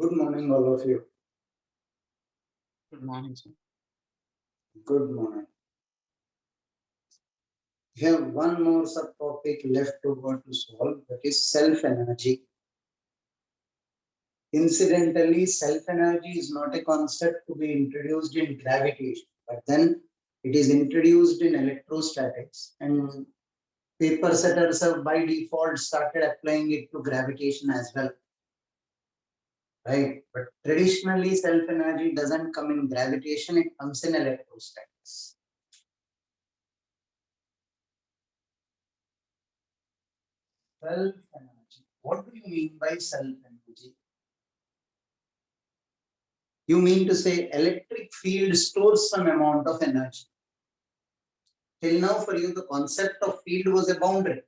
Good morning, all of you. Good morning, sir. Good morning. We have one more subtopic left over to solve, that is self-energy. Incidentally, self-energy is not a concept to be introduced in gravitation, but then it is introduced in electrostatics, and paper setters have by default started applying it to gravitation as well. Right? But traditionally, self-energy doesn't come in gravitation, it comes in electrostatics. Self-energy. What do you mean by self-energy? You mean to say electric field stores some amount of energy. Till now, for you, the concept of field was a boundary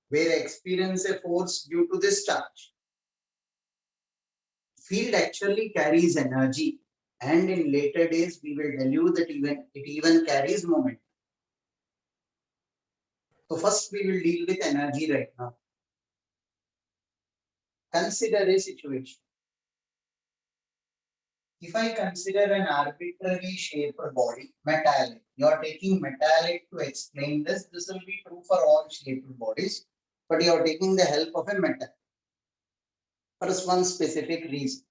where I experience a force due to this charge. Field actually carries energy, and in later days, we will tell you that it even carries moment. So first, we will deal with energy right now. Consider a situation. If I consider an arbitrary shaped body, metallic, you are taking metallic to explain this. This will be true for all shaped bodies, but you are taking the help of a metal for one specific reason.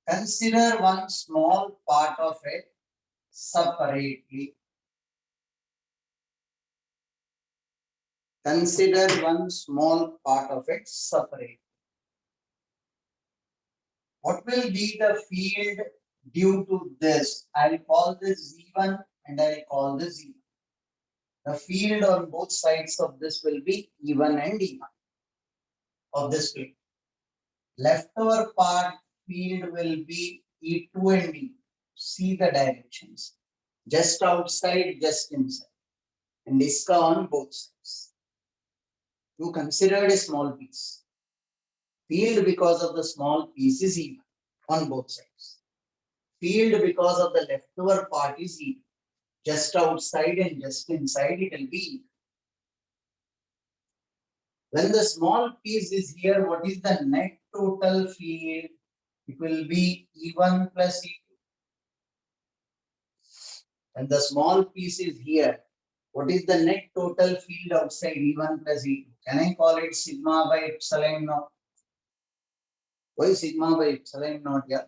Consider one small part of it separately. Consider one small part of it separately. What will be the field due to this? I will call this Z1 and I will call this Z1. The field on both sides of this will be E1 and E1 of this field. Leftover part field will be E2 and E2. See the directions. Just outside, just inside. And iska on both sides. You considered a small piece. Field because of the small piece is E1 on both sides. Field because of the leftover part is E2. Just outside and just inside it will be E2. When the small piece is here, what is the net total field? It will be E1 plus E2. When the small piece is here, what is the net total field outside E1 plus E2? Can I call it sigma by epsilon naught? Why sigma by epsilon naught here?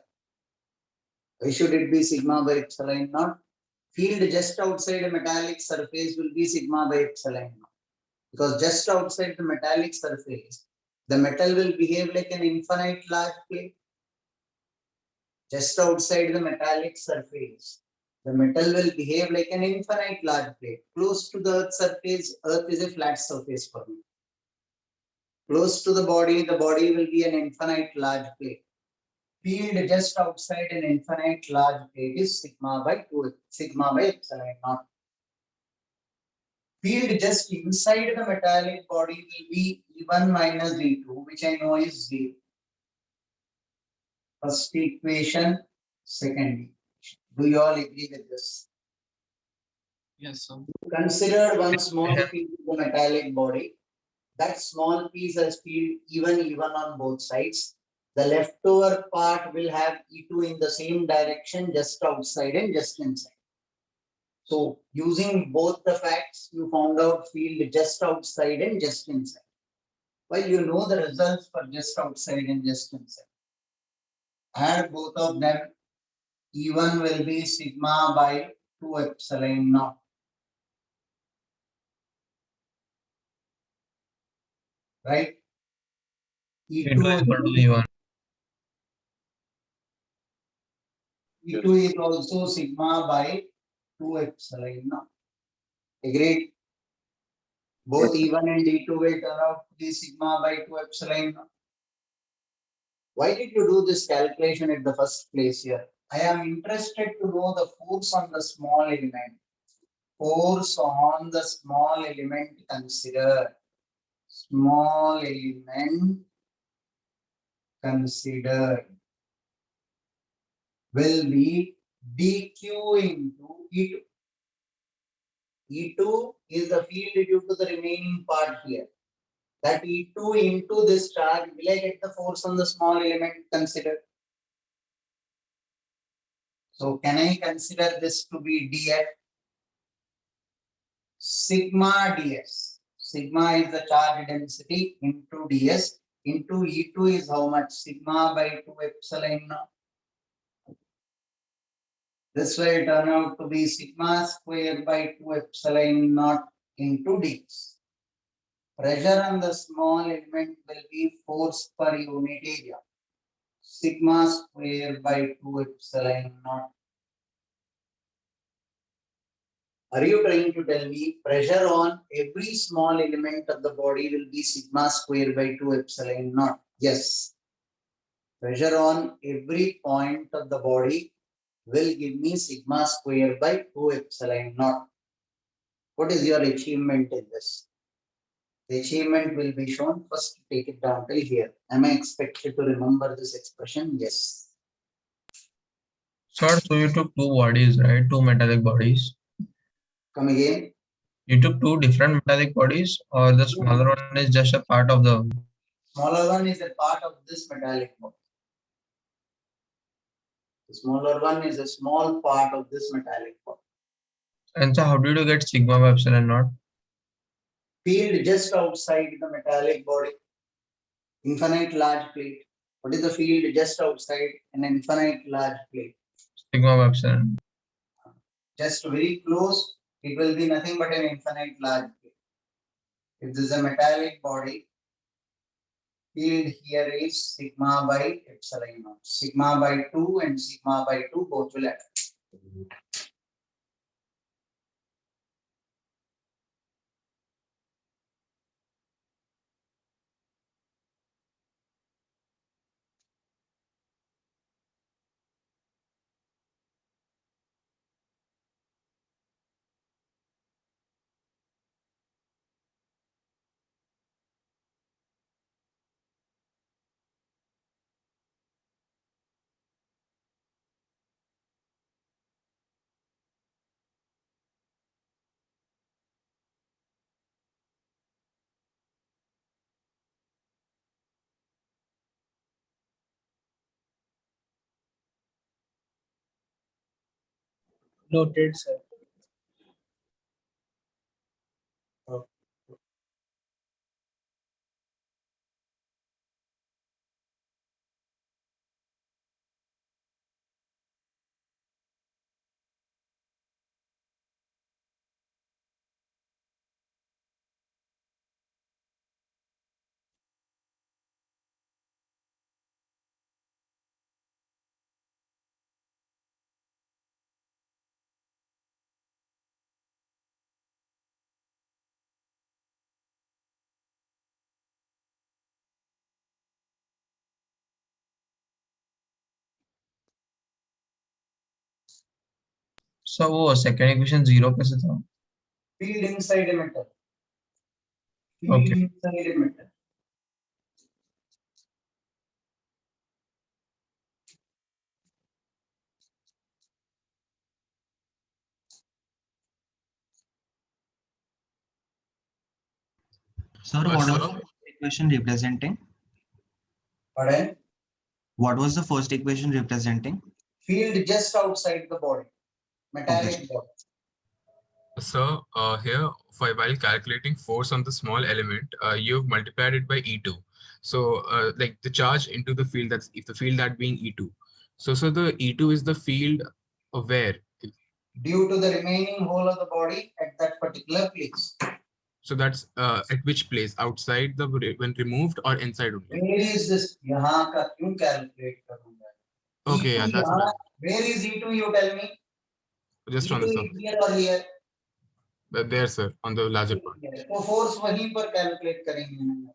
Why should it be sigma by epsilon naught? Field just outside a metallic surface will be sigma by epsilon naught. Because just outside the metallic surface, The metal will behave like an infinite large plate. Just outside the metallic surface, the metal will behave like an infinite large plate. Close to the earth surface, earth is a flat surface for me. Close to the body will be an infinite large plate. Field just outside an infinite large plate is sigma by 2, sigma by epsilon naught. Field just inside the metallic body will be E1 minus E2, which I know is 0. First equation, second equation. Do you all agree with this? Yes, sir. Consider one small piece of the metallic body. That small piece has field even on both sides. The leftover part will have E2 in the same direction, just outside and just inside. So using both the facts, you found out field just outside and just inside. Well, you know the results for just outside and just inside. Add both of them. E1 will be sigma by 2 epsilon naught. Right? E2 E2 is equal to E1. E2 is also sigma by 2 epsilon naught. Agreed? Both E1 and E2 will turn out to be sigma by 2 epsilon naught. Why did you do this calculation at the first place here? I am interested to know the force on the small element. Force on the small element considered. Small element considered will be dq into E2. E2 is the field due to the remaining part here. That E2 into this charge, will I get the force on the small element considered? So can I consider this to be df? Sigma ds. Sigma is the charge density into ds into E2 is how much? Sigma by 2 epsilon naught. This will turn out to be sigma square by 2 epsilon naught into ds. Pressure on the small element will be force per unit area. Sigma square by 2 epsilon naught. Are you trying to tell me pressure on every small element of the body will be sigma square by 2 epsilon naught? Yes. Pressure on every point of the body will give me sigma square by 2 epsilon naught. What is your achievement in this? The achievement will be shown. First, take it down till here. Am I expected to remember this expression? Yes. Sir, so you took two bodies, right? Two metallic bodies. Come again. You took two different metallic bodies, or the smaller one is just a part of the. Smaller one is a part of this metallic body. The smaller one is a small part of this metallic body. And so, how did you get sigma by epsilon naught? Field just outside the metallic body. Infinite large plate. What is the field just outside an infinite large plate? Sigma by epsilon. Just very close, it will be nothing but an infinite large plate. If this is a metallic body, field here is sigma by epsilon naught. Sigma by 2 and sigma by 2 both will add. Noted, sir. So वो second equation 0 कैसे था? Field inside a metal. Field Okay. inside a metal. Sir, what was the equation representing? Pardon? What was the first equation representing? Field just outside the body. Metallic Okay. body. So here, while calculating force on the small element, you've multiplied it by E2. So like the charge into the field, that's if the field that being E2. So the E2 is the field of where? Due to the remaining whole of the body at that particular place. So that's at which place? Outside the when removed or inside only? Where is this? यहाँ का क्यों calculate करूँगा? Okay, yeah, that's what Where is E2? You tell me. just on the E2 surface. is here or here? There, sir, on the larger part. तो force वहीं पर calculate करेंगे हम.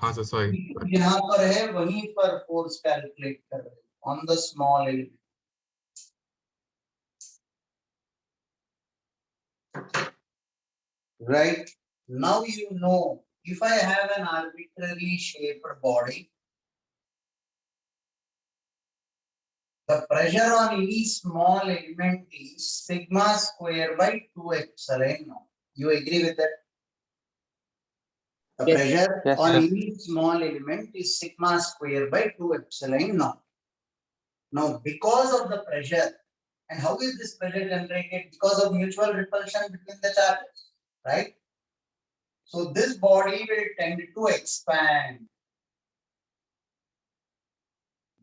हाँ sir, sorry. यहाँ पर है वहीं पर force calculate कर रहे हैं on the small element. Right now you know if I have an arbitrarily shaped body, the pressure on any small element is sigma square by 2 epsilon naught. You agree with that? The pressure on any small element is sigma square by 2 epsilon naught. Now, because of the pressure, and how is this pressure generated? Because of mutual repulsion between the charges, right? So this body will tend to expand.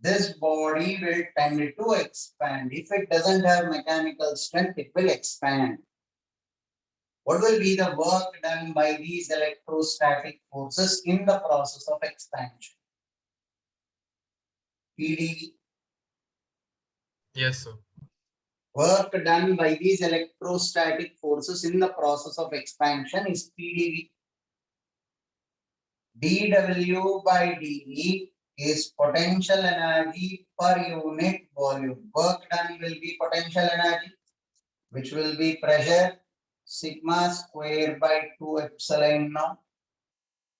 This body will tend to expand. If it doesn't have mechanical strength, it will expand. What will be the work done by these electrostatic forces in the process of expansion? PdV. Yes, sir. Work done by these electrostatic forces in the process of expansion is PdV. dW by dV is potential energy per unit volume. Work done will be potential energy, which will be pressure sigma square by 2 epsilon naught.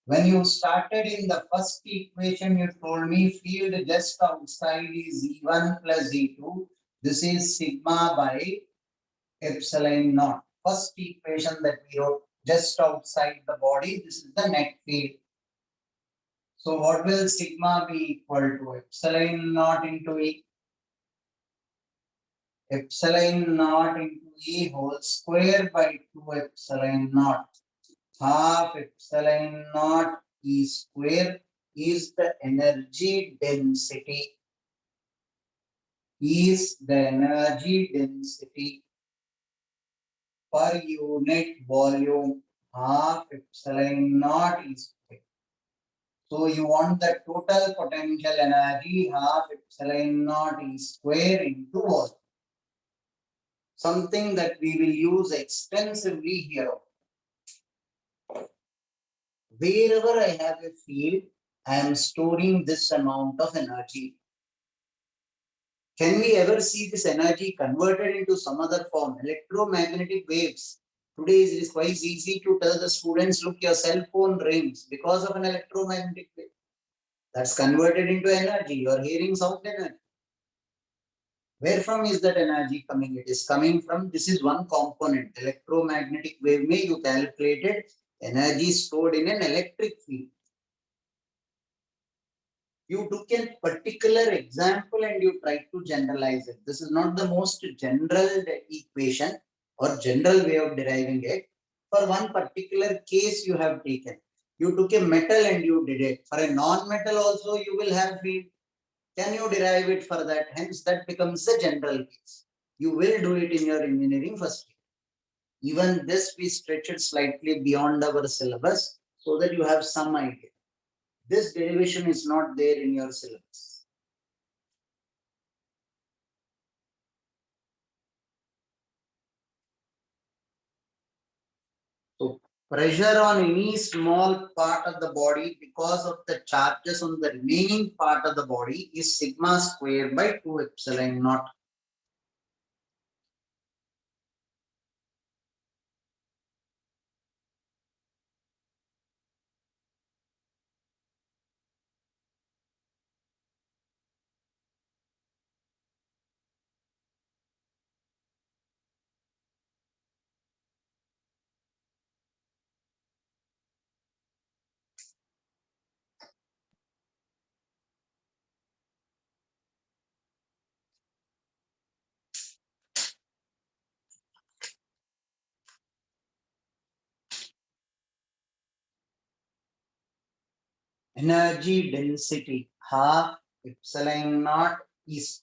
When you started in the first equation, you told me field just outside is E1 plus E2. This is sigma by epsilon naught. First equation that we wrote, just outside the body, this is the net field. So what will sigma be equal to? Epsilon naught into E. Epsilon naught into E whole square by 2 epsilon naught. Half epsilon naught E square is the energy density. Is the energy density per unit volume. Half epsilon naught E square. So you want the total potential energy half epsilon naught E square into volume. Something that we will use extensively here. Wherever I have a field, I am storing this amount of energy. Can we ever see this energy converted into some other form? Electromagnetic waves. Today it is quite easy to tell the students, look, your cell phone rings because of an electromagnetic wave. That's converted into energy. You are hearing sound energy. Where from is that energy coming? It is coming from, this is one component. Electromagnetic wave may you calculated energy stored in an electric field. You took a particular example and you tried to generalize it. This is not the most general equation or general way of deriving it. For one particular case you have taken. You took a metal and you did it. For a non-metal also you will have field. Can you derive it for that? Hence, that becomes the general case. You will do it in your engineering first year. Even this, we stretch it slightly beyond our syllabus so that you have some idea. This derivation is not there in your syllabus. So, pressure on any small part of the body because of the charges on the remaining part of the body is sigma square by 2 epsilon naught. Energy density half epsilon naught is.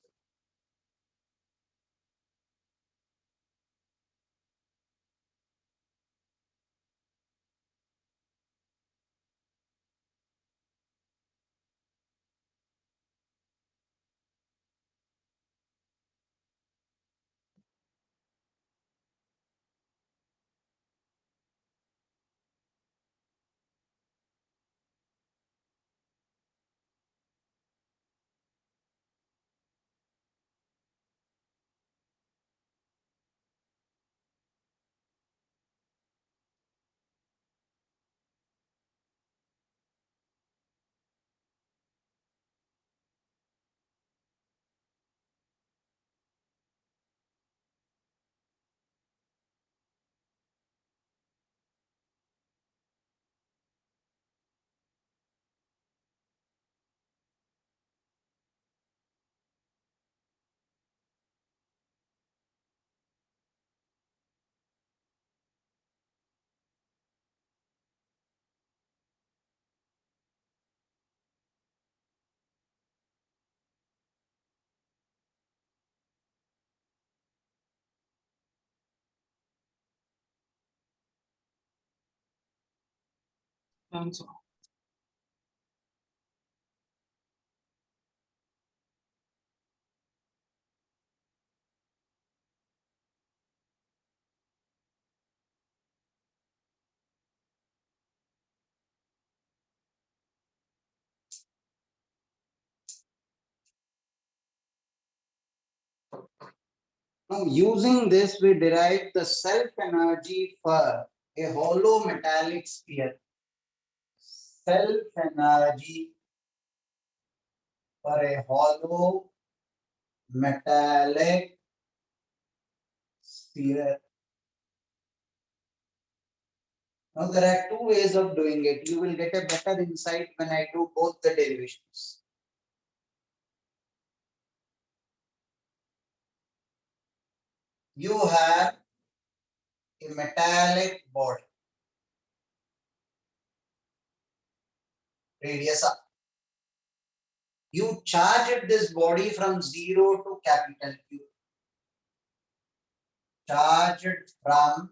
Answer. Now, using this, we derive the self energy for a hollow metallic sphere. Self energy for a hollow metallic sphere. Now, there are two ways of doing it. You will get a better insight when I do both the derivations. You have a metallic body, radius r. You charged this body from 0 to capital Q. Charged from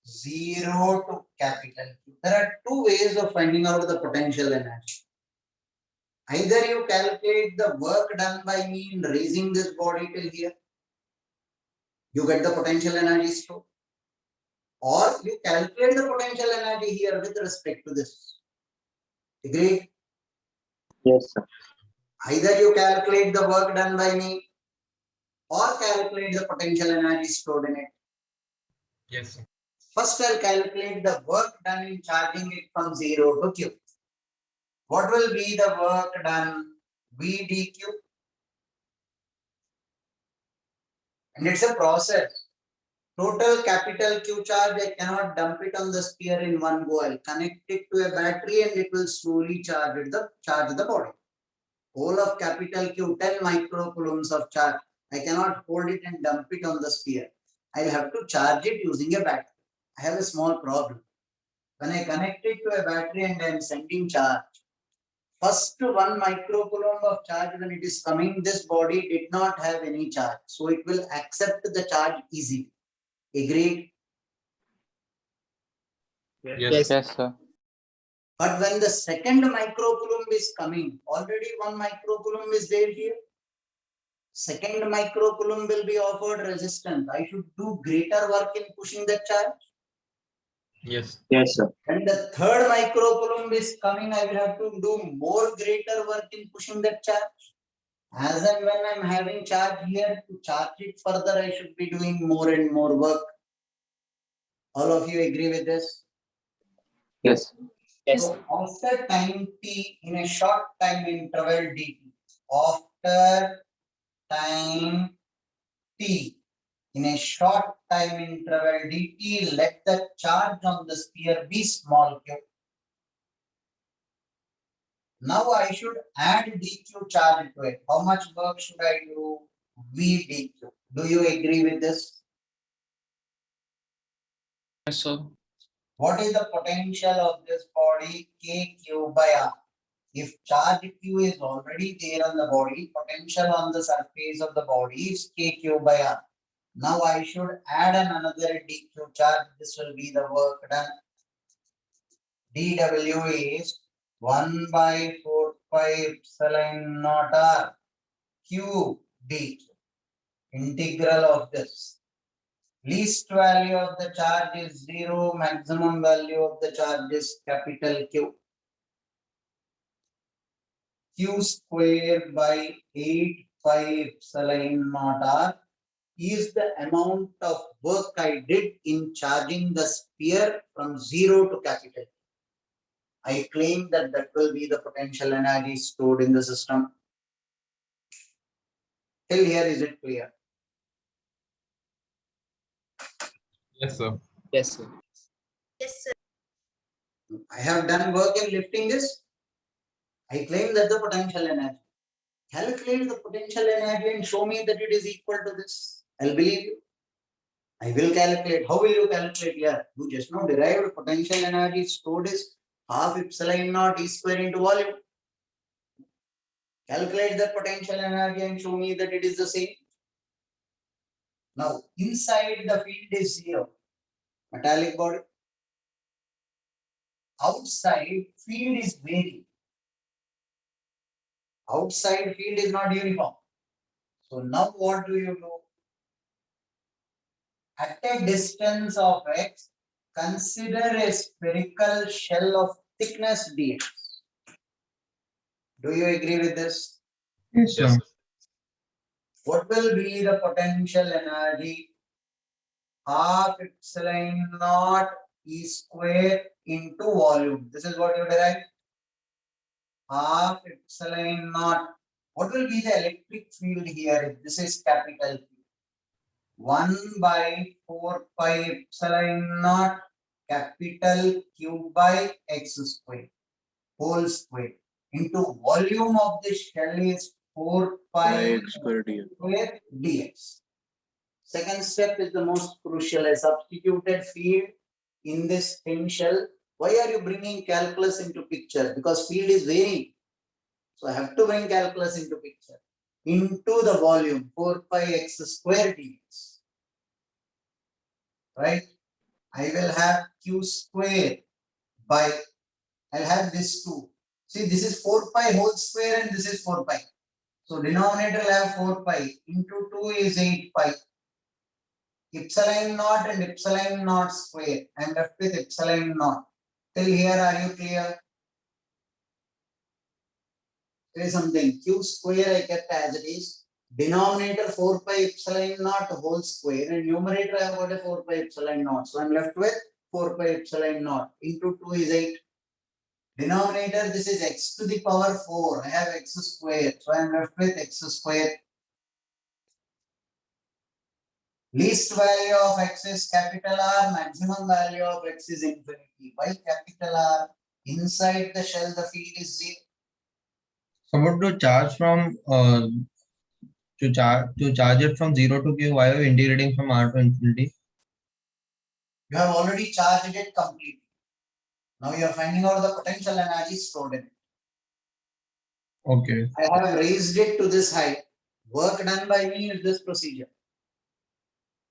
0 to capital Q. There are two ways of finding out the potential energy. Either you calculate the work done by me in raising this body till here, you get the potential energy stored, or you calculate the potential energy here with respect to this. Agreed? Yes, sir. Either you calculate the work done by me or calculate the potential energy stored in it. Yes, sir. First, I'll calculate the work done in charging it from 0 to Q. What will be the work done? V dq. And it's a process. Total capital Q charge, I cannot dump it on the sphere in one go. I'll connect it to a battery and it will slowly charge the body. Whole of capital Q, 10 microcoulombs of charge. I cannot hold it and dump it on the sphere. I'll have to charge it using a battery. I have a small problem. When I connect it to a battery and I am sending charge, first 1 microcoulomb of charge when it is coming, this body did not have any charge. So it will accept the charge easily. Agreed? Yes. Yes, sir. But when the second microcoulomb is coming, already 1 microcoulomb is there here. Second microcoulomb will be offered resistance. I should do greater work in pushing the charge. Yes. Yes, sir. When the third microcoulomb is coming, I will have to do more greater work in pushing that charge. As and when I'm having charge here, to charge it further, I should be doing more and more work. All of you agree with this? Yes. So after time t, in a short time interval dt, after time t, in a short time interval dt, let the charge on the sphere be small q. Now I should add dq charge to it. How much work should I do? V dq. Do you agree with this? Yes, sir. What is the potential of this body? KQ by R. If charge Q is already there on the body, potential on the surface of the body is KQ by R. Now I should add another dq charge. This will be the work done. dW is 1 by 4 pi epsilon naught R Q dq. Integral of this. Least value of the charge is 0. Maximum value of the charge is capital Q. Q square by 8 pi epsilon naught R is the amount of work I did in charging the sphere from 0 to capital. I claim that that will be the potential energy stored in the system. Till here, is it clear? Yes, sir. Yes, sir. I have done work in lifting this. I claim that the potential energy. Calculate the potential energy and show me that it is equal to this. I'll believe you. I will calculate. How will you calculate here? You just now derived potential energy stored is half epsilon naught E square into volume. Calculate the potential energy and show me that it is the same. Now, inside the field is 0. Metallic body. Outside field is varying. Outside field is not uniform. So now what do you do? At a distance of x, consider a spherical shell of thickness dx. Do you agree with this? Yes, Yes, sir. sir. What will be the potential energy? Half epsilon naught E square into volume. This is what you derive. Half epsilon naught. What will be the electric field here? This is capital Q. 1 by 4 pi epsilon naught capital Q by x square whole square into volume of the shell is 4 pi X square dx. square dx. Second step is the most crucial. A substituted field in this thin shell. Why are you bringing calculus into picture? Because field is varying. So I have to bring calculus into picture. Into the volume 4 pi x square dx. Right? I will have q square by, I'll have this 2. See, this is 4 pi whole square and this is 4 pi. So denominator will have 4 pi into 2 is 8 pi. Epsilon naught and epsilon naught square. I am left with epsilon naught. Till here, are you clear? Say something. Q square I kept as it is. Denominator 4 pi epsilon naught whole square and numerator I have got a 4 pi epsilon naught. So I am left with 4 pi epsilon naught into 2 is 8. Denominator, this is x to the power 4. I have x square. So I am left with x square. Least value of x is capital R. Maximum value of x is infinity. Why capital R? Inside the shell, the field is 0. So what to charge from to charge it from 0 to Q, why are you integrating from R to infinity? You have already charged it completely. Now you are finding out the potential energy stored in it. Okay. I have raised it to this height. Work done by me is this procedure.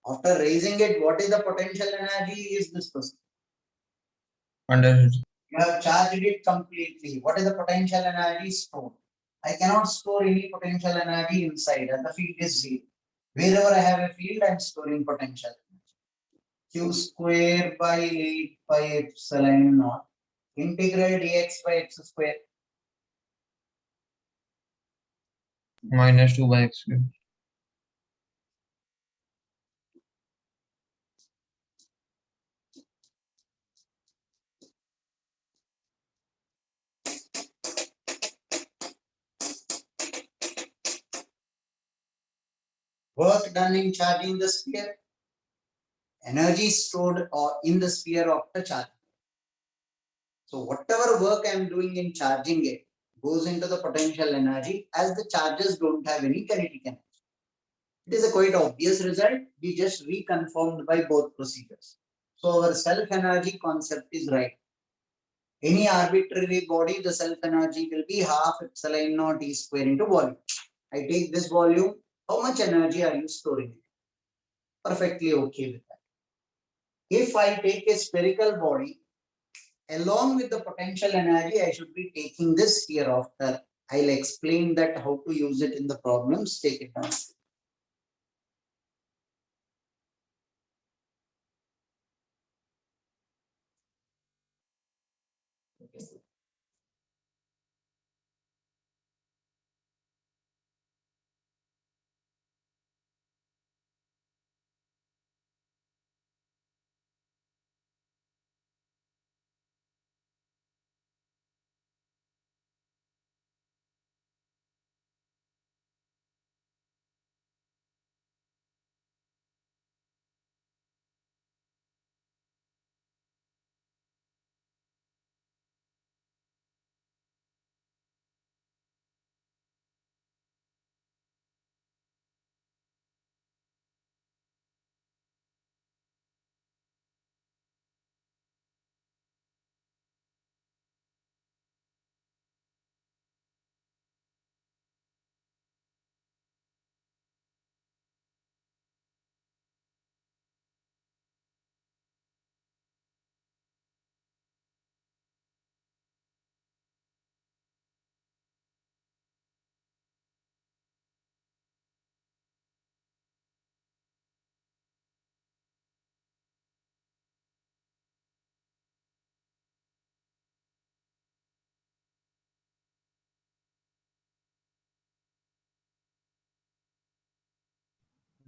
After raising it, what is the potential energy is this procedure. Understood. You have charged it completely. What is the potential energy stored? I cannot store any potential energy inside and the field is 0. Wherever I have a field, I am storing potential energy. Q square by 8 pi epsilon naught. Integral dx by x square. Minus 2 by x cube. Work done in charging the sphere. Energy stored or in the sphere after charging. So whatever work I am doing in charging it goes into the potential energy as the charges don't have any kinetic energy. It is a quite obvious result. We just reconfirmed by both procedures. So our self energy concept is right. Any arbitrary body, the self energy will be half epsilon naught E square into volume. I take this volume, how much energy are you storing? Perfectly okay with that. If I take a spherical body, along with the potential energy, I should be taking this hereafter. I'll explain that how to use it in the problems. Take it down.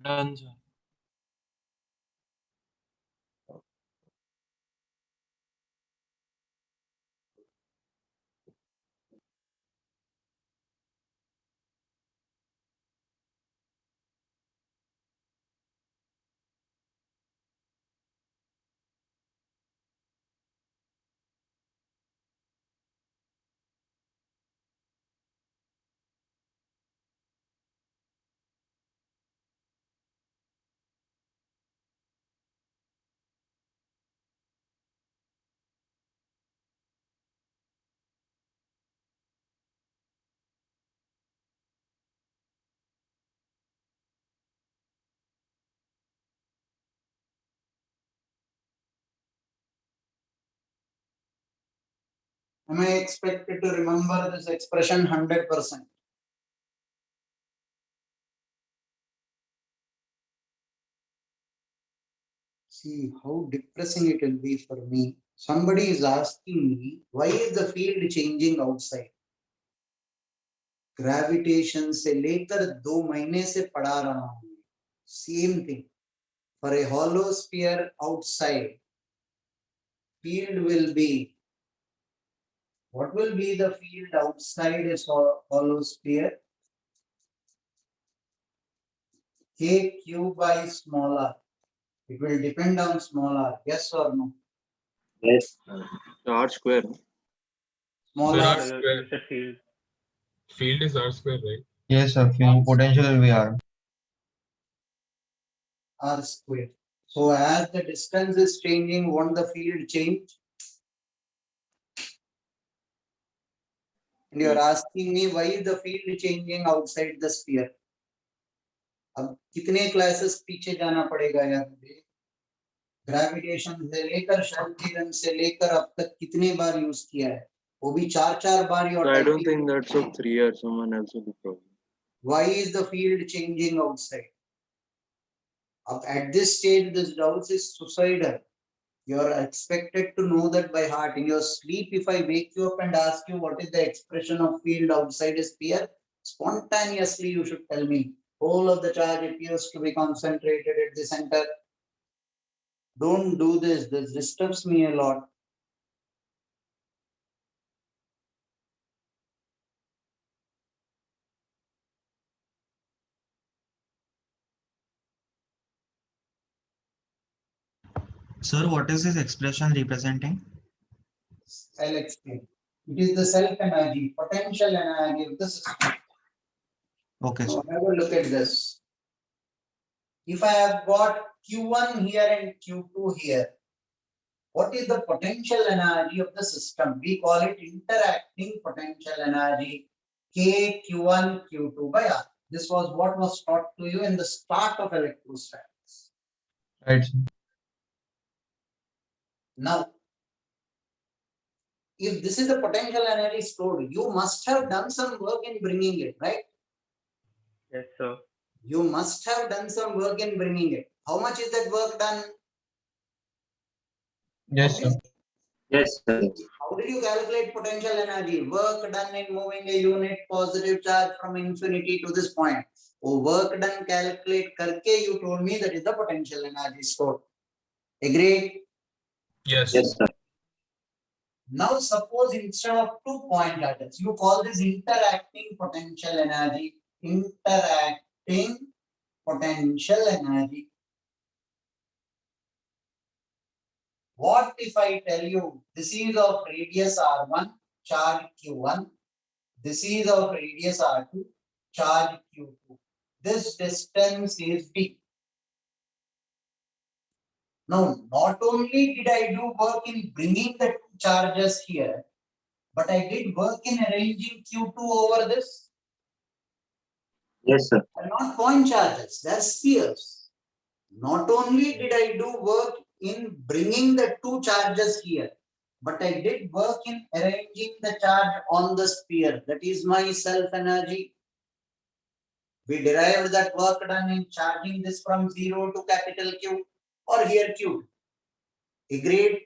Done, sir. Am I expected to remember this expression 100%? See how depressing it will be for me. Somebody is asking me, why is the field changing outside? Gravitation से लेकर 2 महीने से पढ़ा रहा हूँ. Same thing. For a hollow sphere outside, field will be, what will be the field outside a hollow sphere? Kq by small r. It will depend on small r. Yes or no? Yes. R square. Small So r. R square. You said field. Field is R square, right? Yes, sir. Field potential will be R. R square. So as the distance is changing, won't the field change? And you are asking me why is the field changing outside the sphere? अब कितने classes पीछे जाना पड़ेगा यार मुझे? Gravitation से लेकर shell theorem से लेकर अब तक कितने बार यूज किया है? वो भी 4 बार So I don't think that's so 3 years. Someone else will be problem. Why is the field changing outside? At this stage, this doubt is suicidal. You are expected to know that by heart. In your sleep, if I wake you up and ask you what is the expression of field outside a sphere, spontaneously you should tell me. Whole of the charge appears to be concentrated at the center. Don't do this. This disturbs me a lot. Sir, what is this expression representing? I'll explain. It is the self energy, potential energy of the system. Okay, sir. So have a look at this. If I have got Q1 here and Q2 here, What is the potential energy of the system? We call it interacting potential energy, K Q1 Q2 by R. This was what was taught to you in the start of electrostatics. Right, sir. Now, if this is the potential energy stored, you must have done some work in bringing it, right? Yes, sir. You must have done some work in bringing it. How much is that work done? Yes, sir. Yes, sir. How did you calculate potential energy? Work done in moving a unit positive charge from infinity to this point. Oh, work done calculate karke, you told me that is the potential energy stored. Agreed? Yes. Yes, sir. Now suppose instead of 2 point charges, you call this interacting potential energy. Interacting potential energy. What if I tell you this is of radius R1, charge Q1. This is of radius R2, charge Q2. This distance is D. Now, not only did I do work in bringing the two charges here, but I did work in arranging Q2 over this. Yes, sir. They're not point charges, they're spheres. Not only did I do work in bringing the two charges here, but I did work in arranging the charge on the sphere. That is my self energy. We derived that work done in charging this from 0 to capital Q or here Q. Agreed?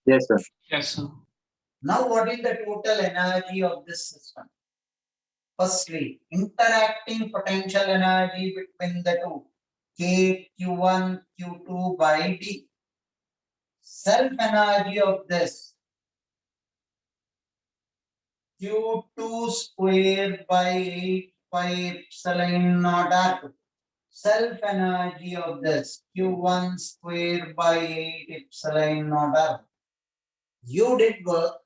Yes, sir. Yes, sir. Now, what is the total energy of this system? Firstly, interacting potential energy between the two, K Q1 Q2 by D. Self energy of this, Q2 square by 8 pi epsilon naught R2. Self energy of this, Q1 square by 8 epsilon naught R. You did work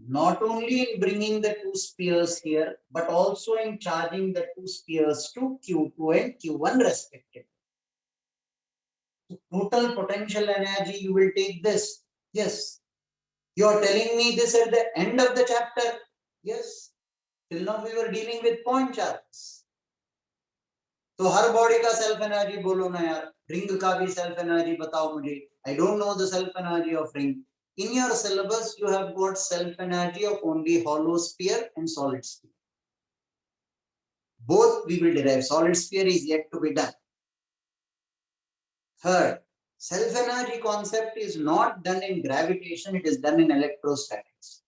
not only in bringing the two spheres here, but also in charging the two spheres to Q2 and Q1 respectively. So total potential energy, you will take this. Yes. You are telling me this at the end of the chapter? Yes. Till now we were dealing with point charges. तो हर body का self energy बोलो ना यार, ring का भी self energy बताओ मुझे. I don't know the self energy of ring. In your syllabus, you have got self energy of only hollow sphere and solid sphere. Both we will derive. Solid sphere is yet to be done. Third, self energy concept is not done in gravitation, it is done in electrostatics.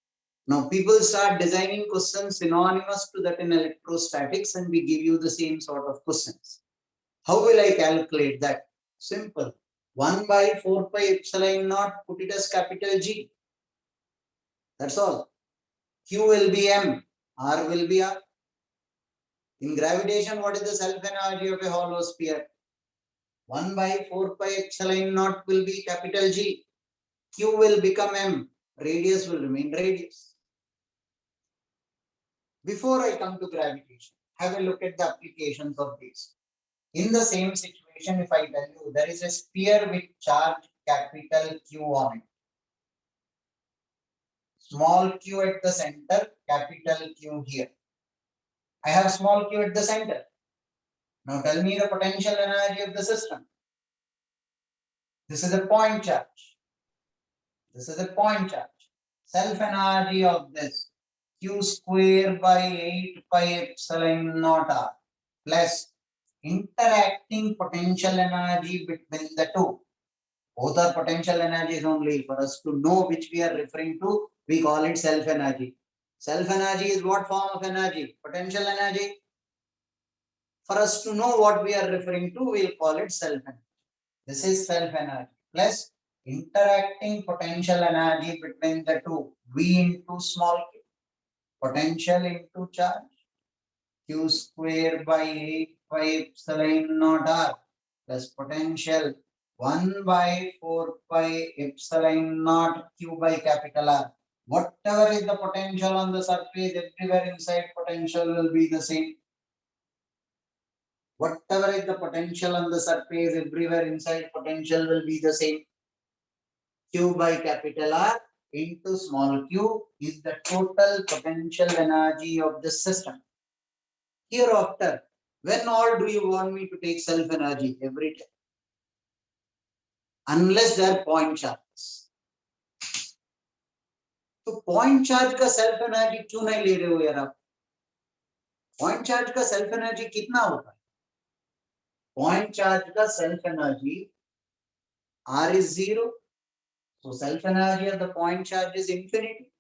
Now people start designing questions synonymous to that in electrostatics, and we give you the same sort of questions. How will I calculate that? Simple. 1 by 4 pi epsilon naught, put it as capital G. That's all. Q will be M, R will be R. In gravitation, what is the self energy of a hollow sphere? 1 by 4 pi epsilon naught will be capital G. Q will become M. Radius will remain radius. Before I come to gravitation, have a look at the applications of these. In the same situation, if I tell you there is a sphere with charge capital Q on it. Small q at the center, capital Q here. I have small q at the center. Now tell me the potential energy of the system. This is a point charge. This is a point charge. Self energy of this, Q square by 8 pi epsilon naught R plus interacting potential energy between the two. Both are potential energies only. For us to know which we are referring to, we call it self energy. Self energy is what form of energy? Potential energy. For us to know what we are referring to, we'll call it self energy. This is self energy plus interacting potential energy between the two. V into small q. Potential into charge. Q square by 8 pi epsilon naught R plus potential 1 by 4 pi epsilon naught Q by capital R. Whatever is the potential on the surface, everywhere inside potential will be the same. Whatever is the potential on the surface, everywhere inside potential will be the same. Q by capital R into small q is the total potential energy of the system. Hereafter, when all do you want me to take self energy? Every time. Unless they are point charges. तो point charge का self energy क्यों नहीं ले रहे हो यार आप? Point charge का self energy कितना होता है? Point charge का self energy R is 0. So self energy of the point charge is infinity.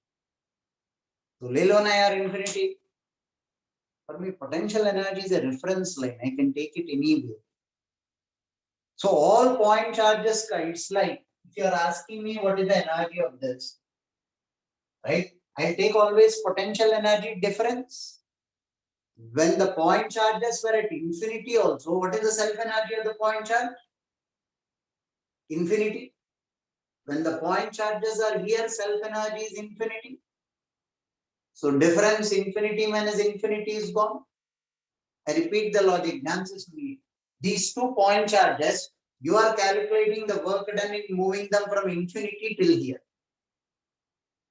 तो ले लो ना यार infinity. For me, potential energy is a reference line. I can take it anywhere. So all point charges, it's like if you are asking me what is the energy of this, right? I'll take always potential energy difference. When the point charges were at infinity also, what is the self energy of the point charge? Infinity. When the point charges are here, self energy is infinity. So difference infinity minus infinity is gone. I repeat the logic. Answers me. These 2 point charges, you are calculating the work done in moving them from infinity till here.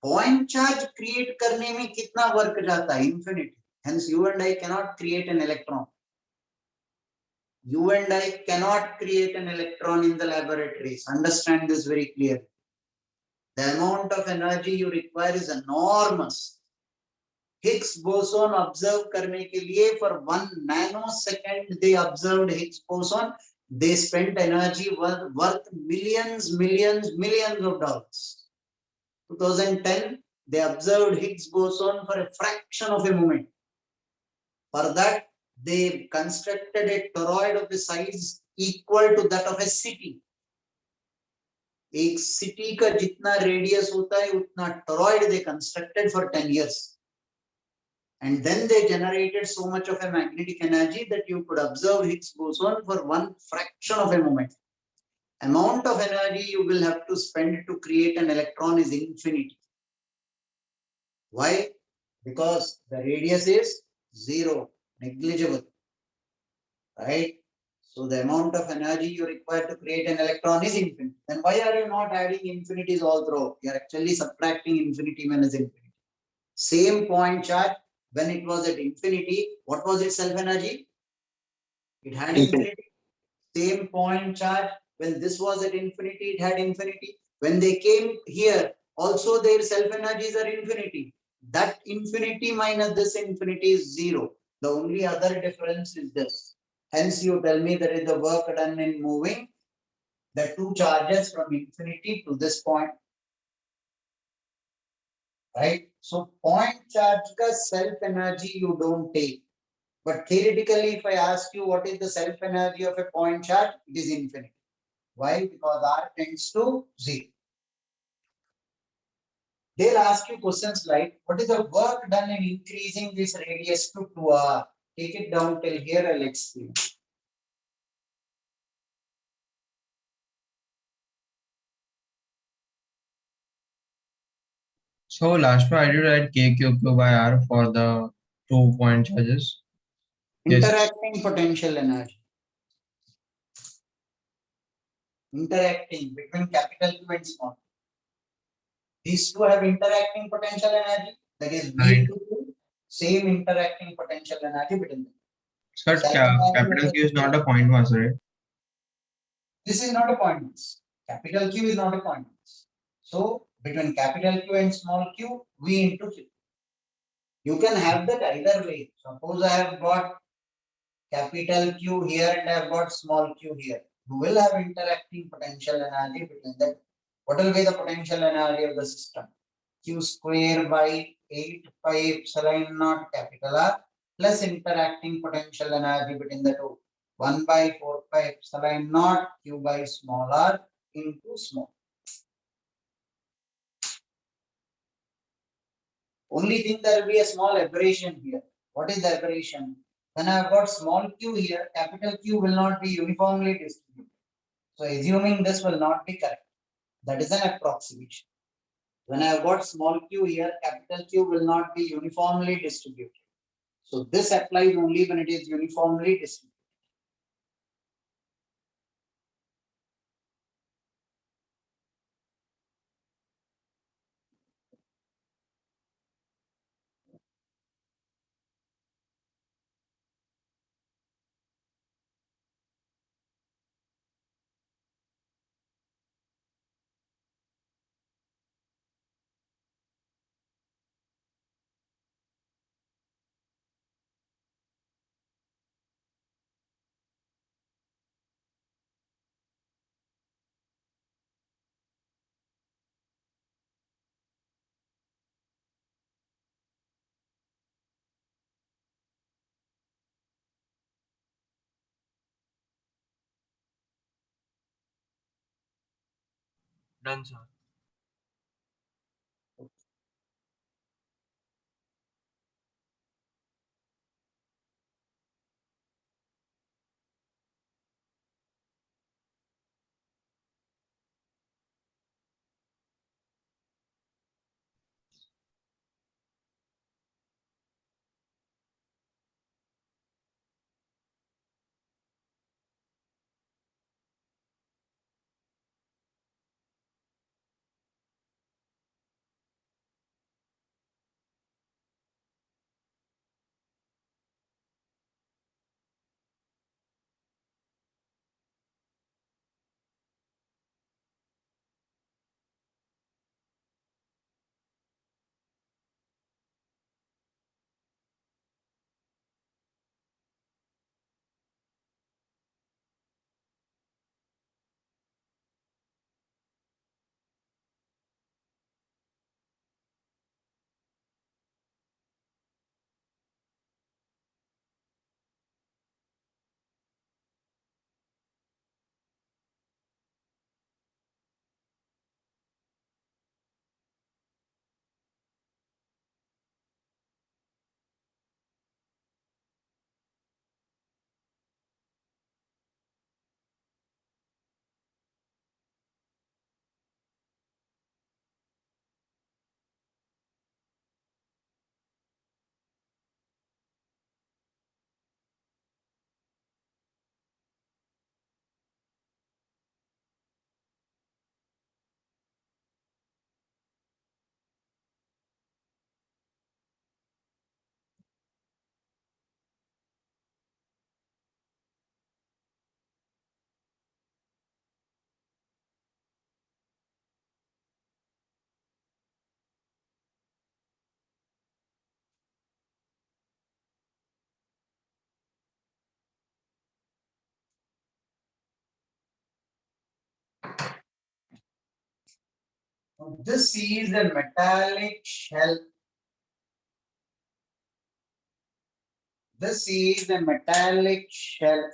Point charge create करने में कितना work जाता है? Infinity. Hence, you and I cannot create an electron. You and I cannot create an electron in the laboratories. Understand this very clearly. The amount of energy you require is enormous. Higgs boson observe करने के लिए for 1 nanosecond they observed Higgs boson. They spent energy worth millions of dollars. 2010 they observed Higgs boson for a fraction of a moment. For that they constructed a toroid of a size equal to that of a city. एक city का जितना radius होता है उतना toroid they constructed for 10 years. And then they generated so much of a magnetic energy that you could observe Higgs boson for 1 fraction of a moment. Amount of energy you will have to spend to create an electron is infinity. Why? Because the radius is 0, negligible, right? So the amount of energy you require to create an electron is infinite. Then why are you not adding infinities all through? You are actually subtracting infinity minus infinity. Same point charge, when it was at infinity, what was its self energy? It had infinity. Same point charge, when this was at infinity, it had infinity. When they came here, also their self energies are infinity. That infinity minus this infinity is 0. The only other difference is this. Hence, you tell me there is the work done in moving the 2 charges from infinity to this point. Right? So point charge ka self energy you don't take. But theoretically, if I ask you what is the self energy of a point charge, it is infinite. Why? Because R tends to 0. They'll ask you questions like, what is the work done in increasing this radius to 2R? Take it down till here, I'll explain. So last one, I did write KQQ by R for the 2 point charges. Yes. Interacting potential energy. Interacting between capital Q and small q. These two have interacting potential energy. That is V Right. into Q. Same interacting potential energy between them. Sir, capital Q is not a point mass, right? This is not a point mass. Capital Q is not a point mass. So between capital Q and small q, V into Q. You can have that either way. Suppose I have got capital Q here and I have got small q here. You will have interacting potential energy between them. What will be the potential energy of the system? Q square by 8 pi epsilon naught capital R plus interacting potential energy between the two. 1 by 4 pi epsilon naught Q by small r into small. Only thing there will be a small aberration here. What is the aberration? When I have got small q here, capital Q will not be uniformly distributed. So assuming this will not be correct. That is an approximation. When I have got small q here, capital Q will not be uniformly distributed. So this applies only when it is uniformly distributed. Done, sir. This is a metallic shell. This is a metallic shell.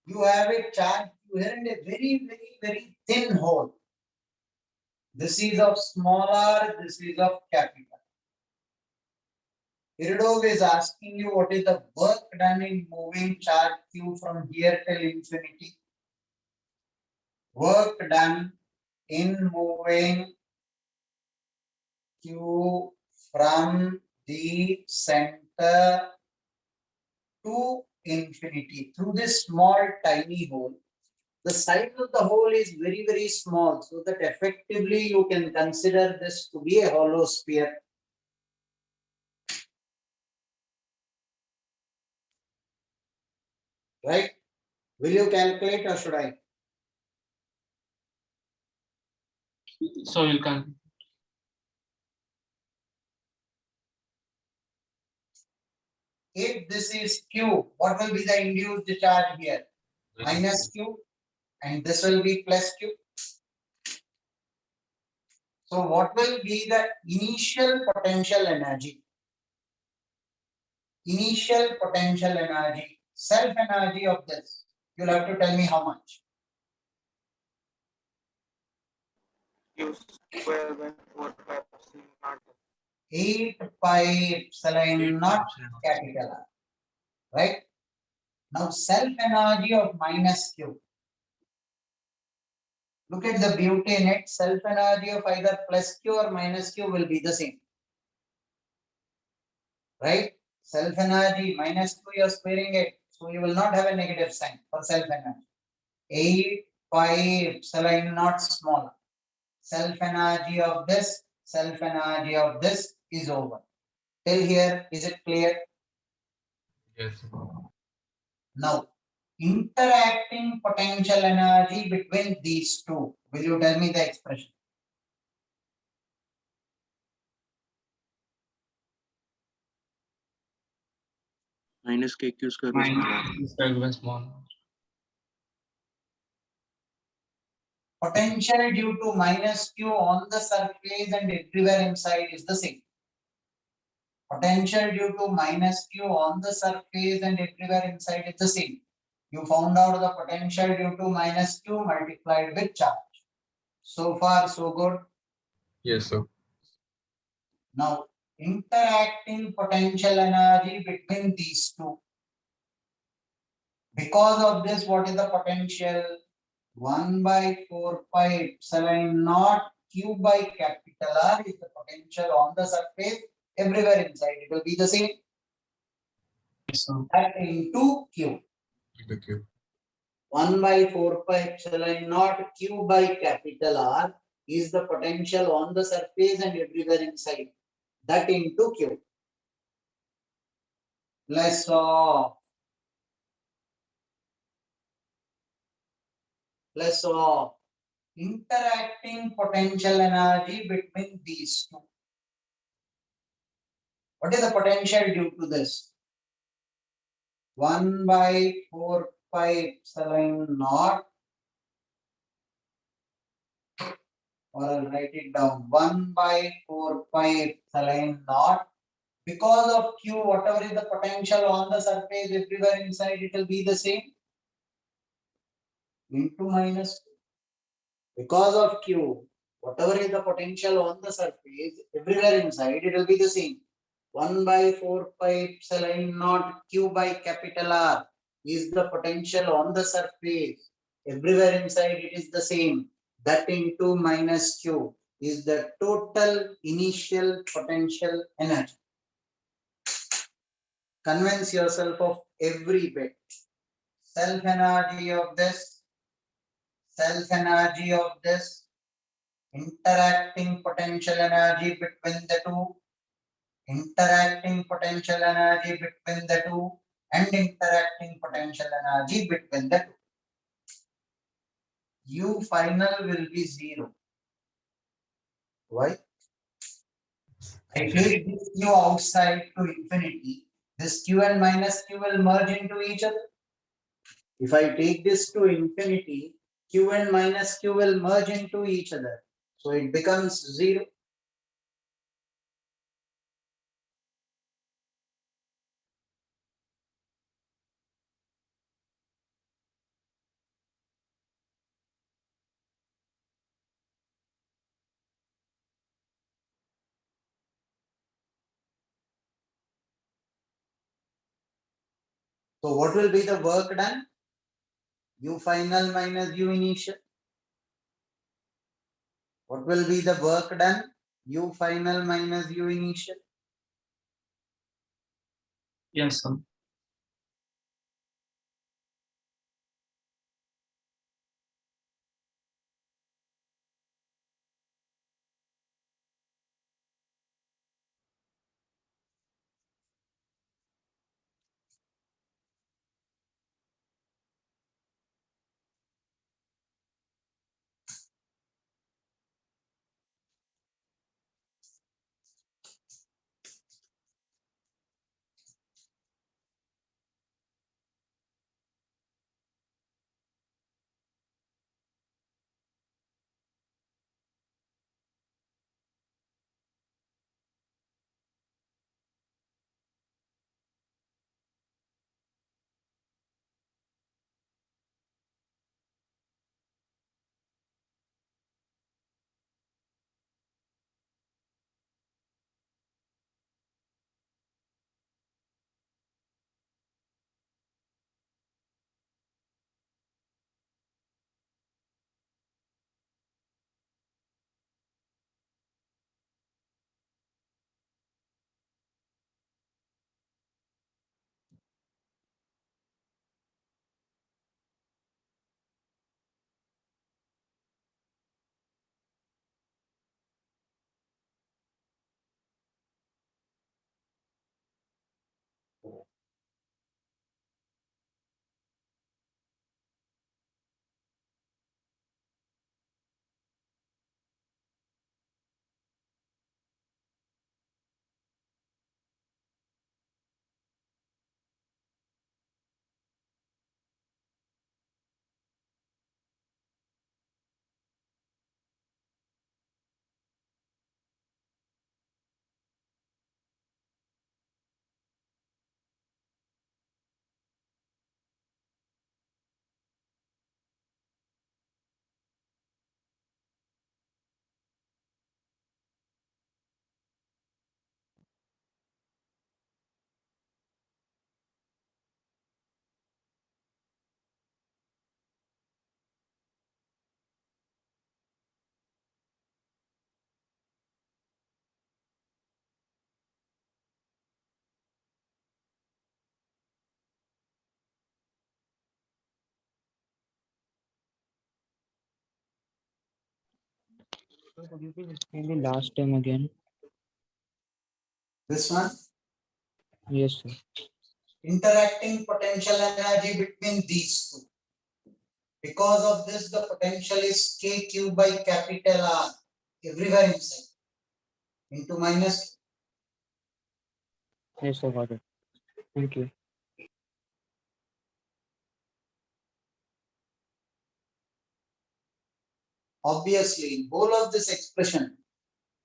You have a charge here and a very thin hole. This is of small r, this is of capital. Iridov is asking you what is the work done in moving charge q from here till infinity. Work done in moving q from the center to infinity through this small tiny hole. The size of the hole is very small, so that effectively you can consider this to be a hollow sphere. Right? Will you calculate or should I? So you can. If this is q, what will be the induced charge here? Minus q, and this will be plus q. So what will be the initial potential energy? Initial potential energy, self energy of this. You'll have to tell me how much. Q square by 4 pi epsilon naught. 8 pi epsilon naught Epsilon. capital R. Right? Now self energy of minus q. Look at the beauty in it. Self energy of either plus q or minus q will be the same. Right? Self energy minus q, you are squaring it. So you will not have a negative sign for self energy. 8 pi epsilon naught smaller. Self energy of this, self energy of this is over. Till here, is it clear? Yes. Now, interacting potential energy between these two. Will you tell me the expression? Minus KQ square by small r. Minus square by small. Potential due to minus q on the surface and everywhere inside is the same. Potential due to minus q on the surface and everywhere inside is the same. You found out the potential due to minus q multiplied with charge. So far, so good. Yes, sir. Now, interacting potential energy between these two. Because of this, what is the potential? 1 by 4 pi epsilon naught q by capital R is the potential on the surface. Everywhere inside, it will be the same. Yes, sir. That into q. Thank you. 1 by 4 pi epsilon naught q by capital R is the potential on the surface and everywhere inside. That into q. Less of interacting potential energy between these two. What is the potential due to this? 1 by 4 pi epsilon naught, or I'll write it down, 1 by 4 pi epsilon naught. Because of q, whatever is the potential on the surface, everywhere inside, it will be the same, into minus q. Because of q, whatever is the potential on the surface, everywhere inside, it will be the same. 1 by 4 pi epsilon naught q by capital R is the potential on the surface. Everywhere inside, it is the same. That into minus q is the total initial potential energy. Convince yourself of every bit. Self energy of this, interacting potential energy between the two, interacting potential energy between the two, and interacting potential energy between the two. U final will be 0. Why? I take this q outside to infinity. This q and minus q will merge into each other. If I take this to infinity, q and minus q will merge into each other. So it becomes 0. So what will be the work done? U final minus U initial. What will be the work done? U final minus U initial. Yes, sir. Could you please explain the last term again? This one, Yes, sir. interacting potential energy between these two. Because of this, the potential is K cube by capital R everywhere inside into minus. Yes, sir, got it. Thank you. Obviously, whole of this expression,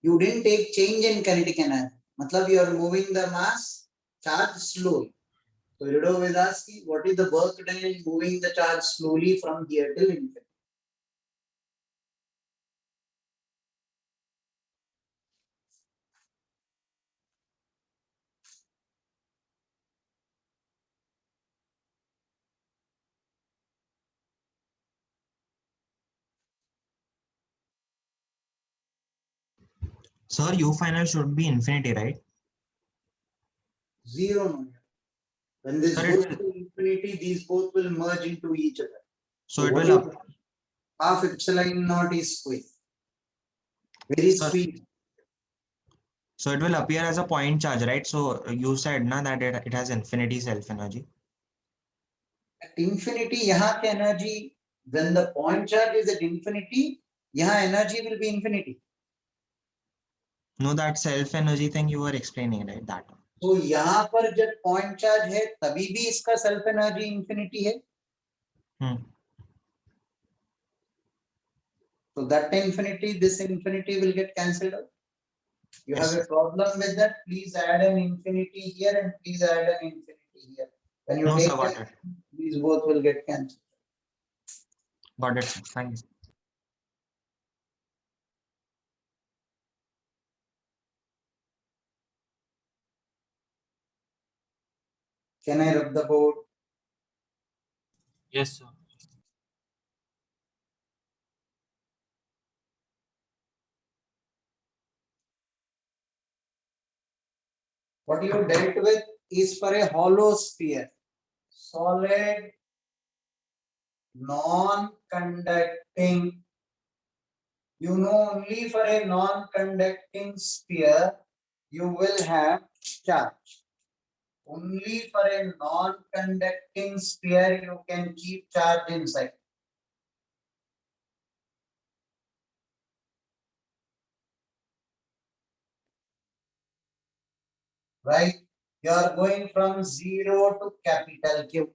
you didn't take change in kinetic energy. Matlab you are moving the mass charge slowly. So Ludo will ask you, what is the work done in moving the charge slowly from here till infinity? Sir, U final should be infinity, right? Zero. No. When this Sir, goes it will, to infinity, these both will merge into each other. so it what will is up. half epsilon naught is square? Very Sir, sweet. so it will appear as a point charge, right? So you said na that it has infinity self energy. At infinity, यहाँ की energy, when the point charge is at infinity, यहाँ energy will be infinity. No, that self energy thing you were explaining, right? That. तो यहाँ पर जब point charge है, तभी भी इसका self energy infinity है. So that infinity, this infinity will get cancelled out. You Yes, have a problem with that? Please add an infinity here and please add an infinity here. When you No, sir, take got it, it. these both will get cancelled. Got it, sir. Thank you. Can I rub the board? Yes, sir. What you dealt with is for a hollow sphere, solid, non-conducting. You know, only for a non-conducting sphere, you will have charge. Only for a non-conducting sphere, you can keep charge inside. Right? You are going from 0 to capital Q.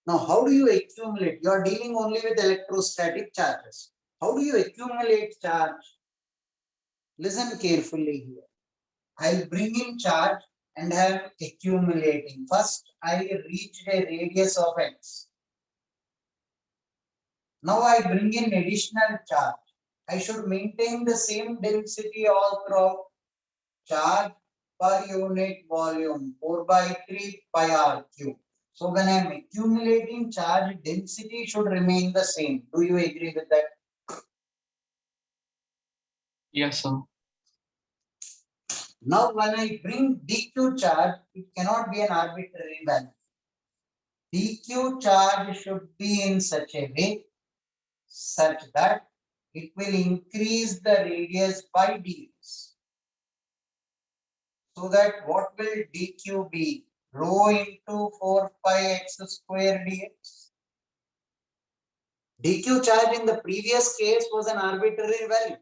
Now, how do you accumulate? You are dealing only with electrostatic charges. How do you accumulate charge? Listen carefully here. I'll bring in charge and I am accumulating. First, I reached a radius of x. Now I bring in additional charge. I should maintain the same density all throughout. Charge per unit volume 4 by 3 pi r cube. So when I am accumulating charge, density should remain the same. Do you agree with that? Yes, sir. Now when I bring dq charge, it cannot be an arbitrary value. dq charge should be in such a way such that it will increase the radius by dx. So that what will dq be? Rho into 4 pi x square dx. dq charge in the previous case was an arbitrary value.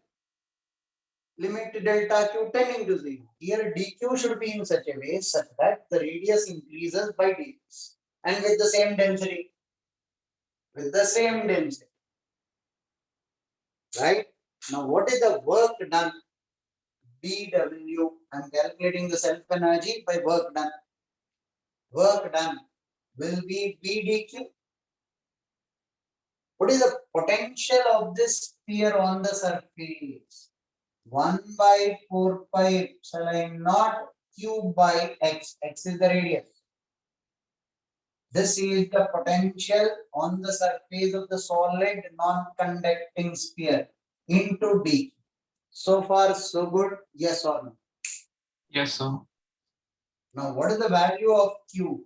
Limit delta q tending to 0. Here dq should be in such a way such that the radius increases by dx and with the same density. With the same density. Right? Now what is the work done? dw. I'm calculating the self energy by work done. Work done will be b dq. What is the potential of this sphere on the surface? 1 by 4 pi epsilon naught q by x. X is the radius. This is the potential on the surface of the solid non-conducting sphere into d. So far, so good. Yes or no? Yes, sir. Now, what is the value of q?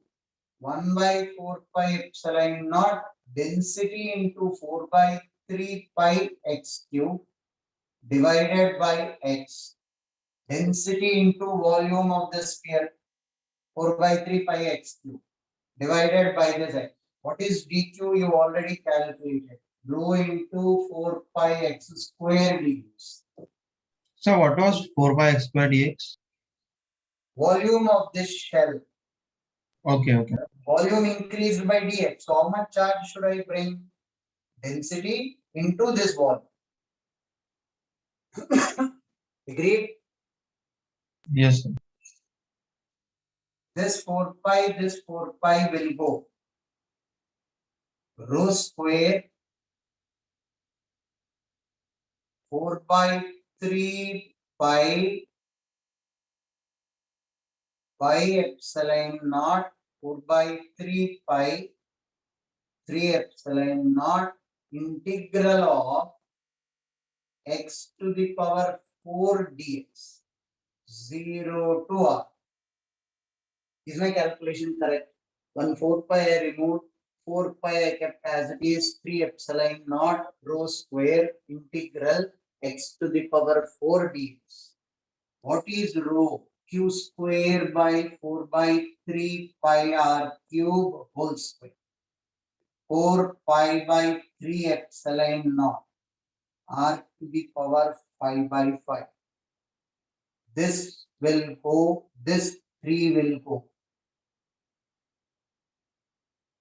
1 by 4 pi epsilon naught density into 4 by 3 pi x cube divided by x. Density into volume of the sphere 4 by 3 pi x cube divided by this x. What is dq? You already calculated. Rho into 4 pi x square dx. So what was 4 by x square dx? Volume of this shell. Okay. Volume increased by dx. So how much charge should I bring? Density into this volume. Agreed? Yes, sir. This 4 pi will go. Rho square 4 by 3 pi epsilon naught 4 by 3 pi 3 epsilon naught integral of x to the power 4 dx 0 to r. Is my calculation correct? 1 4 pi I removed, 4 pi I kept as it is, 3 epsilon naught rho square integral x to the power 4 dx. What is rho? Q square by 4 by 3 pi r cube whole square. 4 pi by 3 epsilon naught r to the power 5 by 5. This will go, this 3 will go.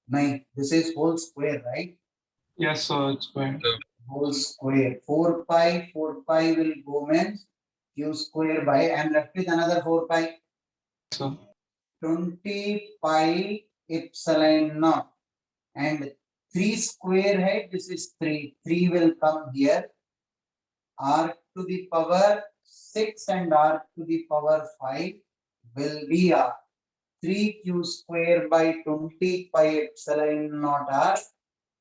9. This is whole square, right? Yes, sir. It's going. Whole square. 4 pi will go means q square by, I am left with another 4 pi. Sir. 20 pi epsilon naught. And 3 square head, this is 3. 3 will come here. R to the power 6 and R to the power 5 will be R. 3q square by 20 pi epsilon naught R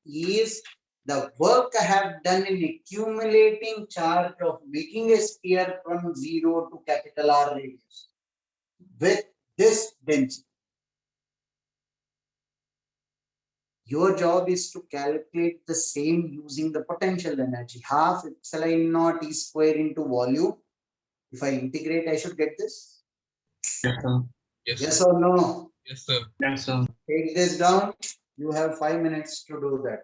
is the work I have done in accumulating charge of making a sphere from 0 to capital R radius with this density. Your job is to calculate the same using the potential energy. Half epsilon naught E square into volume. If I integrate, I should get this. Yes, sir. Yes or no? Yes, sir. Yes, sir. Take this down. You have 5 minutes to do that.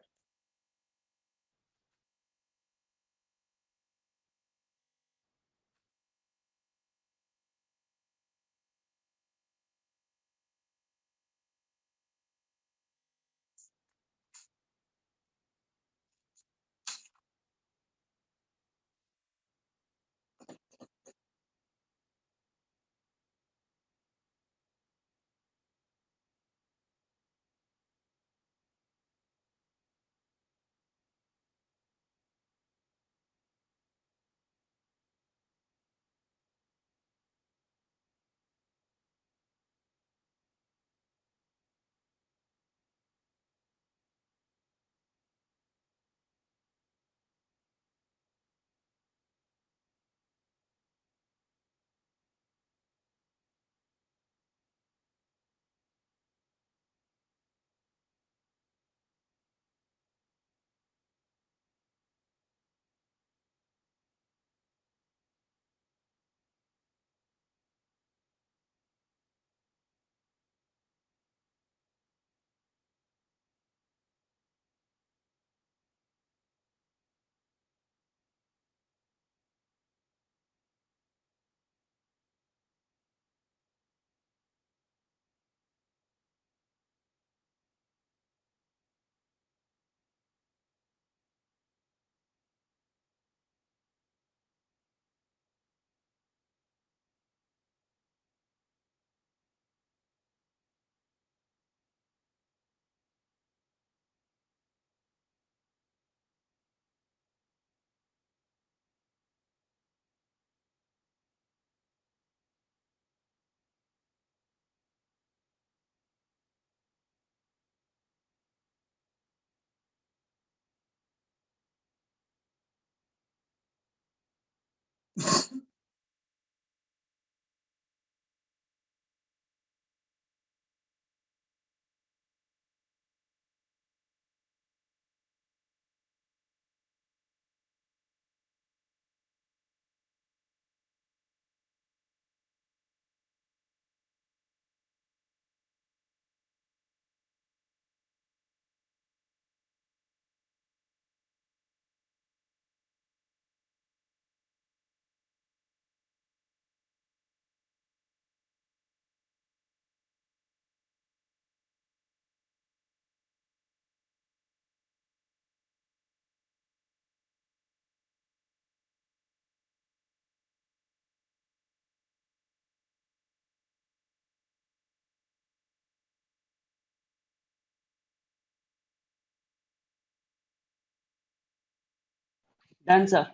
Done, sir.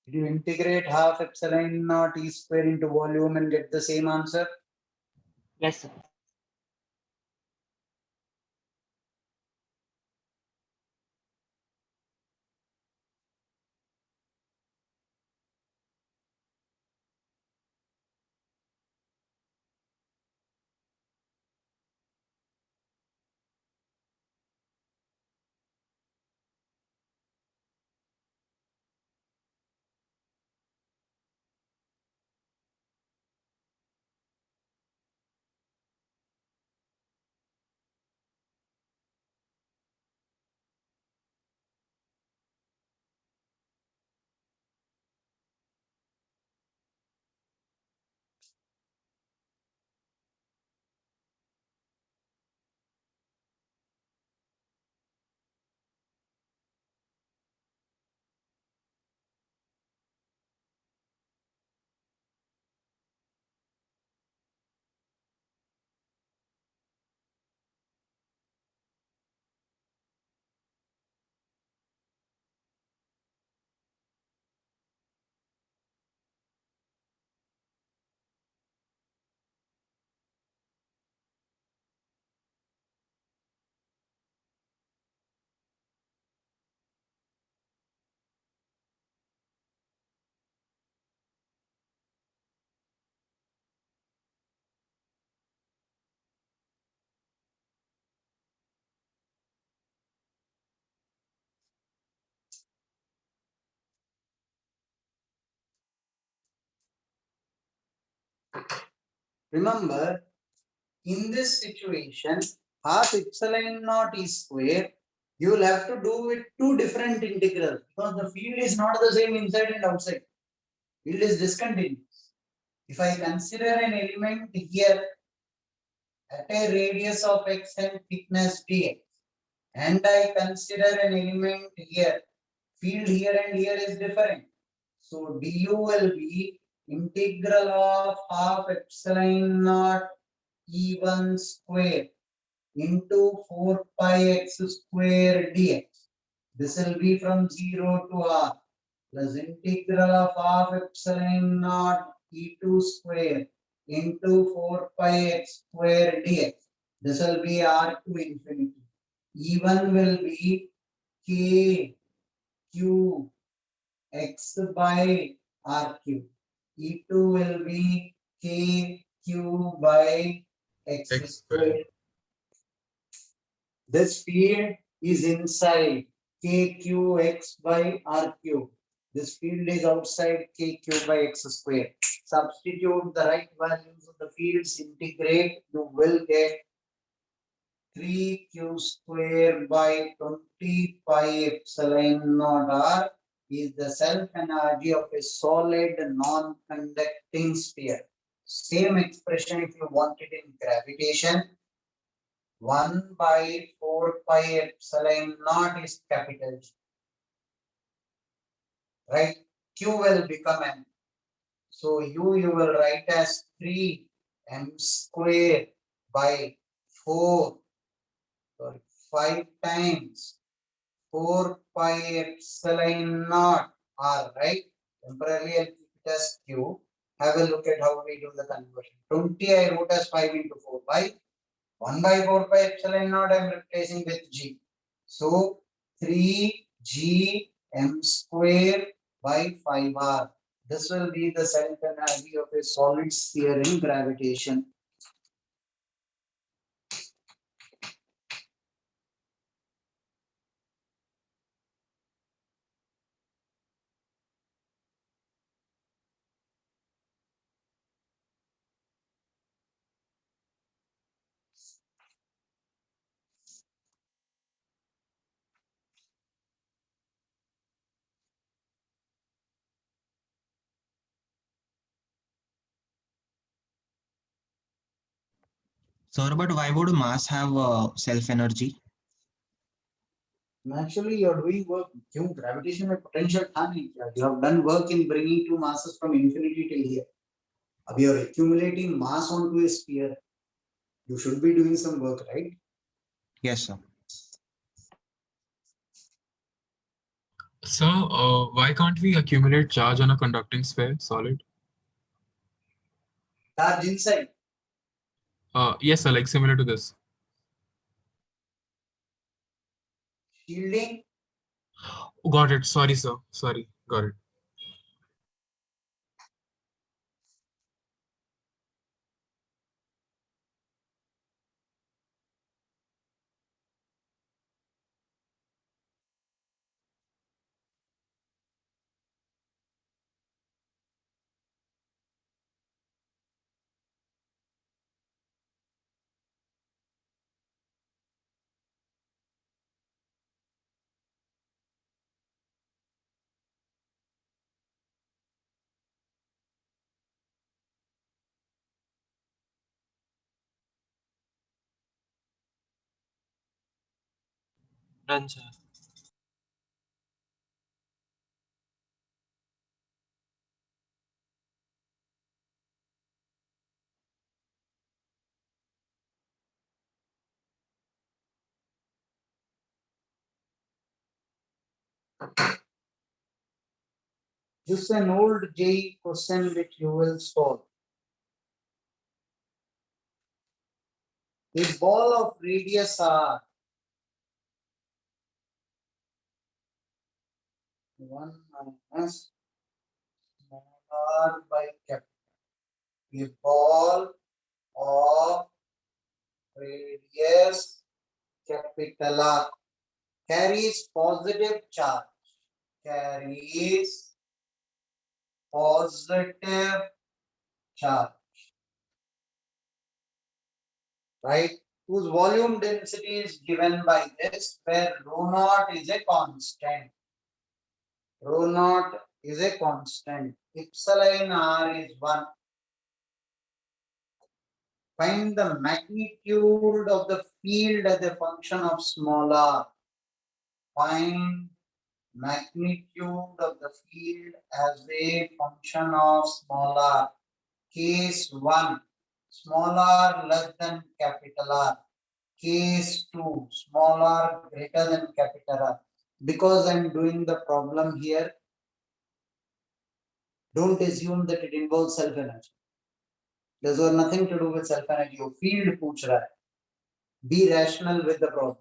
Did you integrate half epsilon naught E square into volume and get the same answer? Yes, sir. Remember, in this situation, half epsilon naught E square, you will have to do with two different integrals because the field is not the same inside and outside. Field is discontinuous. If I consider an element here at a radius of x and thickness dx, and I consider an element here, field here and here is different. So du will be integral of half epsilon naught E1 square into 4 pi x square dx. This will be from 0 to r plus integral of half epsilon naught E2 square into 4 pi x square dx. This will be r to infinity. E1 will be k q x by r cube. E2 will be k q by x X square. square. This field is inside kqx by r cube. This field is outside kq by x square. Substitute the right values of the fields, integrate, you will get 3q square by 20 pi epsilon naught r is the self energy of a solid non-conducting sphere. Same expression if you want it in gravitation. 1 by 4 pi epsilon naught is capital G. Right? Q will become M. So you will write as 3 M square by 4, sorry, 5 times 4 pi epsilon naught R, right? Temporarily I'll keep it as Q. Have a look at how we do the conversion. 20 I wrote as 5 into 4 by 1 by 4 pi epsilon naught I am replacing with G. So 3G M square by 5R. This will be the self energy of a solid sphere in gravitation. Sir, but why would mass have self energy? Naturally, you are doing work. क्यों gravitation में potential था नहीं क्या? You have done work in bringing two masses from infinity till here. अब you are accumulating mass onto a sphere. You should be doing some work, right? Yes, sir. So, why can't we accumulate charge on a conducting sphere, solid? Charge inside. Yes, sir, like similar to this. Shielding. Got it. Sorry, sir. Sorry. Got it. Done, sir. Just an old J question which you will solve. A ball of radius r 1 minus r by capital. A ball of radius capital R carries positive charge. Carries positive charge. Right? Whose volume density is given by this, where rho naught is a constant. Rho naught is a constant. Epsilon r is 1. Find the magnitude of the field as a function of small r. Find magnitude of the field as a function of small r. Case 1, small r less than capital R. Case 2, small r greater than capital R. Because I am doing the problem here, don't assume that it involves self energy. This has nothing to do with self energy. वो field पूछ रहा है. Be rational with the problem.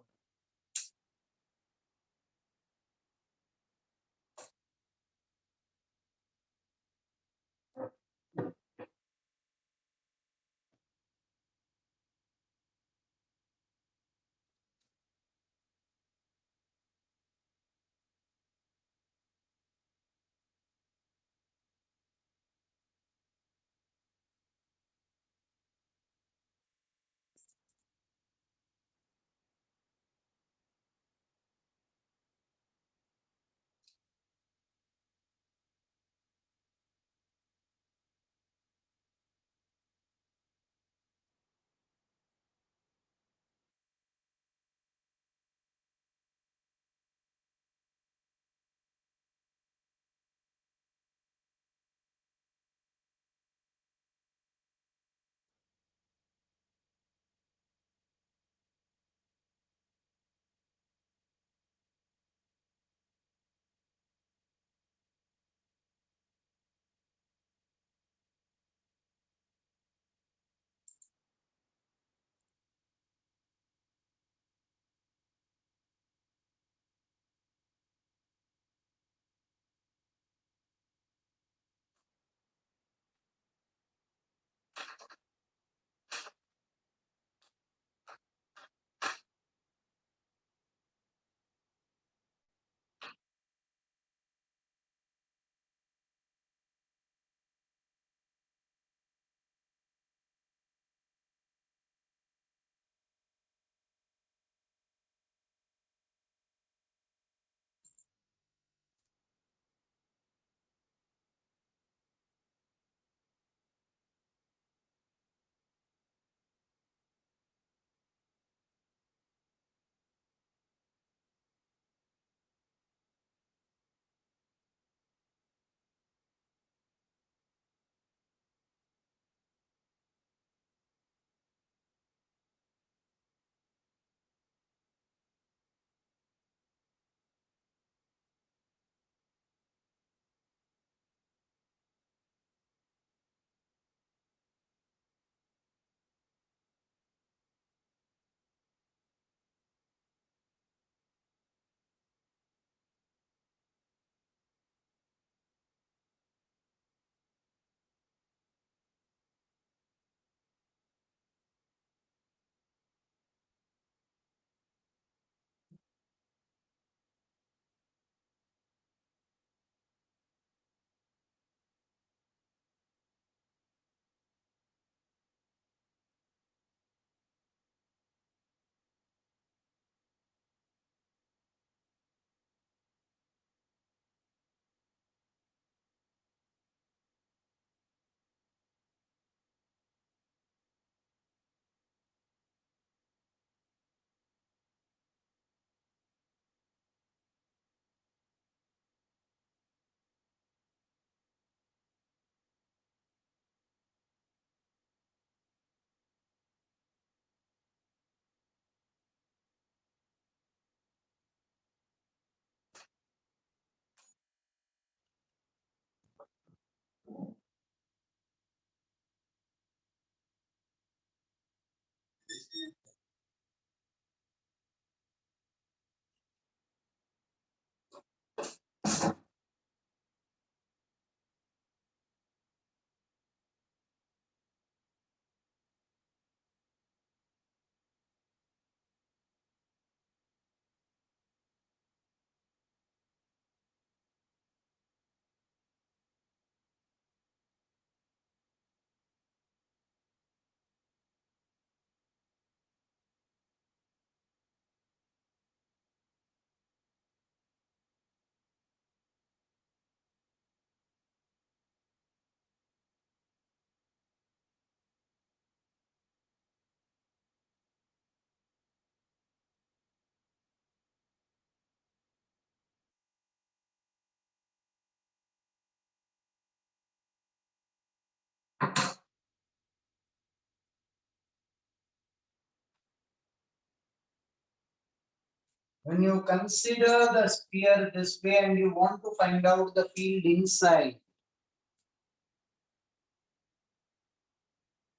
When you consider the sphere this way and you want to find out the field inside,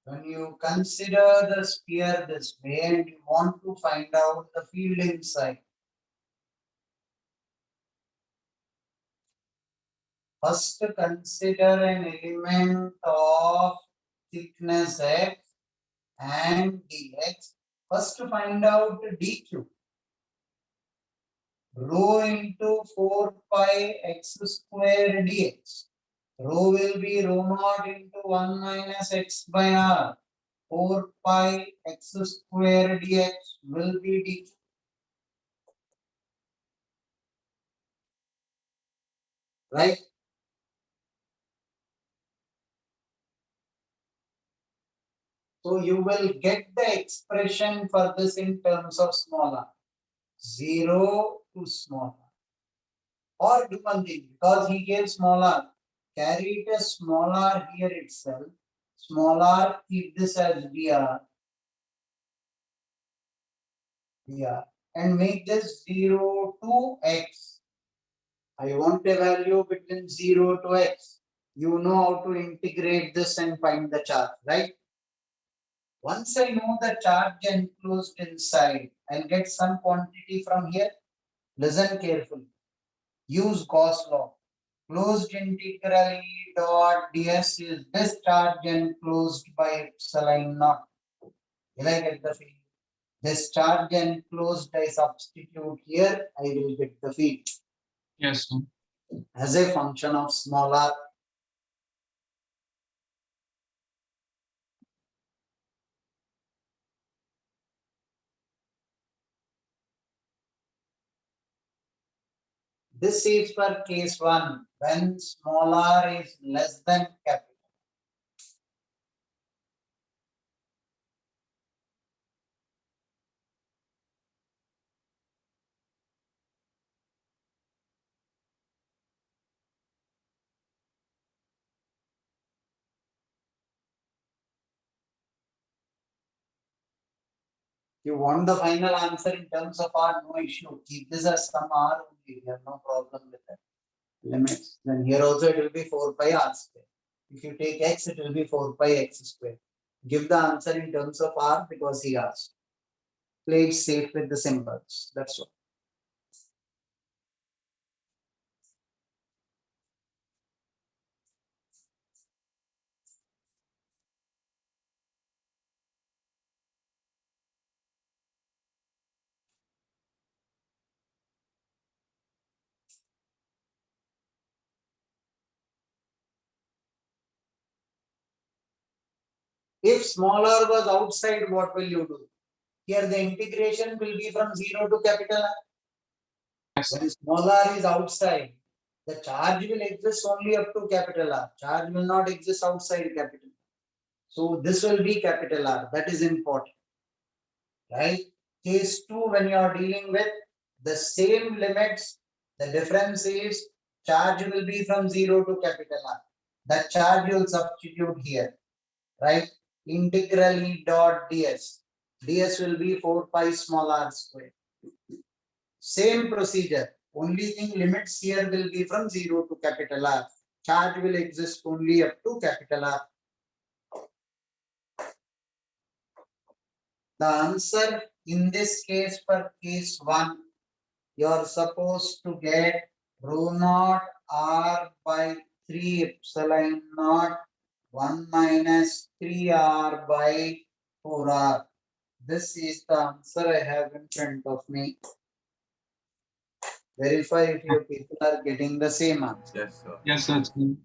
when you consider the sphere this way and you want to find out the field inside, first consider an element of thickness x and dx. First find out dq. Rho into 4 pi x square dx. Rho will be rho naught into 1 minus x by r. 4 pi x square dx will be dq. Right? So you will get the expression for this in terms of small r. 0 to small r. Or do one thing, because he gave small r, carry it as small r here itself. Small r, keep this as dr, and make this 0 to x. I want a value between 0 to x. You know how to integrate this and find the charge, right? Once I know the charge enclosed inside, I'll get some quantity from here. Listen carefully. Use Gauss law. Closed integral E dot ds is this charge enclosed by epsilon naught. Will I get the field? This charge enclosed, I substitute here, I will get the field Yes, sir. as a function of small r. This is for case 1 when small r is less than capital. You want the final answer in terms of r, no issue. Keep this as some r only, we have no problem with that. Limits. Then here also it will be 4 pi r square. If you take x, it will be 4 pi x square. Give the answer in terms of r because he asked. Play it safe with the symbols. That's all. If small r was outside, what will you do? Here the integration will be from 0 to capital R. Yes, sir. When small r is outside, the charge will exist only up to capital R. Charge will not exist outside capital. So this will be capital R. That is important. Right? Case 2, when you are dealing with the same limits, the difference is charge will be from 0 to capital R. That charge you will substitute here. Right? Integral E dot ds. ds will be 4 pi small r square. Same procedure. Only thing limits here will be from 0 to capital R. Charge will exist only up to capital R. The answer in this case for case 1, you are supposed to get rho naught r by 3 epsilon naught 1 minus 3r by 4r. This is the answer I have in front of me. Verify if your people are getting the same answer. Yes, sir. Yes, sir. It's good.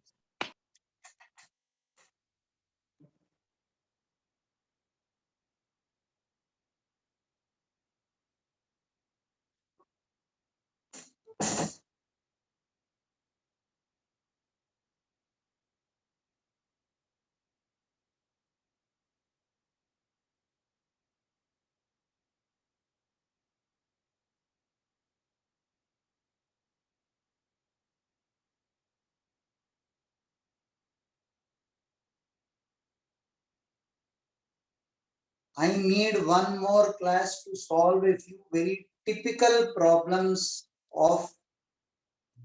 I need one more class to solve a few very typical problems of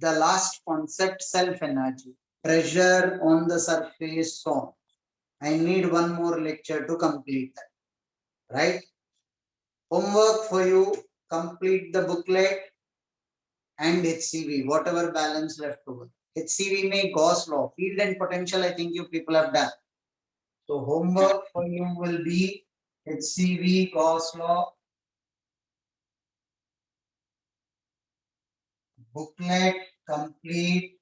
the last concept, self-energy, pressure on the surface, so on. I need one more lecture to complete that, right? Homework for you, complete the booklet and HCV, whatever balance left over. HCV may Gauss law, field and potential, I think you people have done. So homework for you will be HCV, Gauss law, booklet, complete.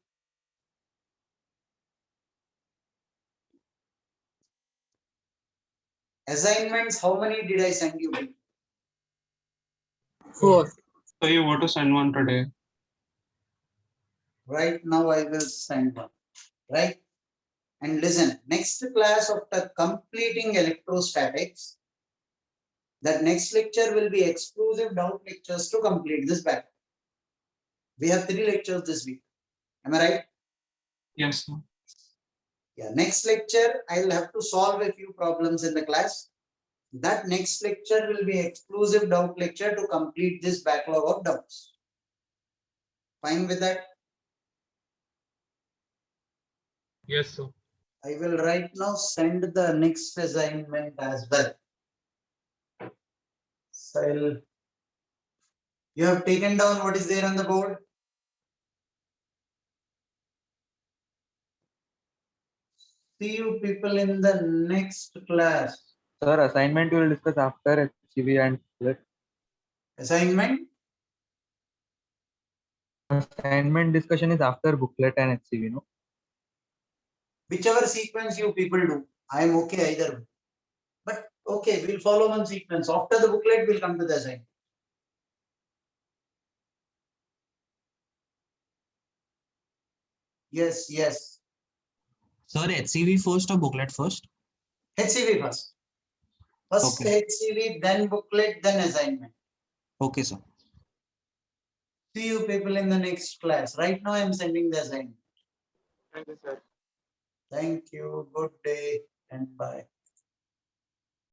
Assignments, how many did I send you? 4. So you want to send one today? Right now I will send one, right? And listen, next class after completing electrostatics, that next lecture will be exclusive doubt lectures to complete this back. We have 3 lectures this week. Am I right? Yes, sir. Yeah, next lecture, I'll have to solve a few problems in the class. That next lecture will be exclusive doubt lecture to complete this backlog of doubts. Fine with that? Yes, sir. I will right now send the next assignment as well. So you have taken down what is there on the board? See you people in the next class. Sir, assignment we will discuss after HCV and booklet. Assignment? Assignment discussion is after booklet and HCV, no? Whichever sequence you people do, I am okay either way. But okay, we'll follow one sequence. After the booklet, we'll come to the assignment. Yes, yes. Sir, HCV first or booklet first? HCV first. First Okay. HCV, then booklet, then assignment. Okay, sir. See you people in the next class. Right now, I am sending the assignment. Thank you, sir. Thank you. Good day and bye.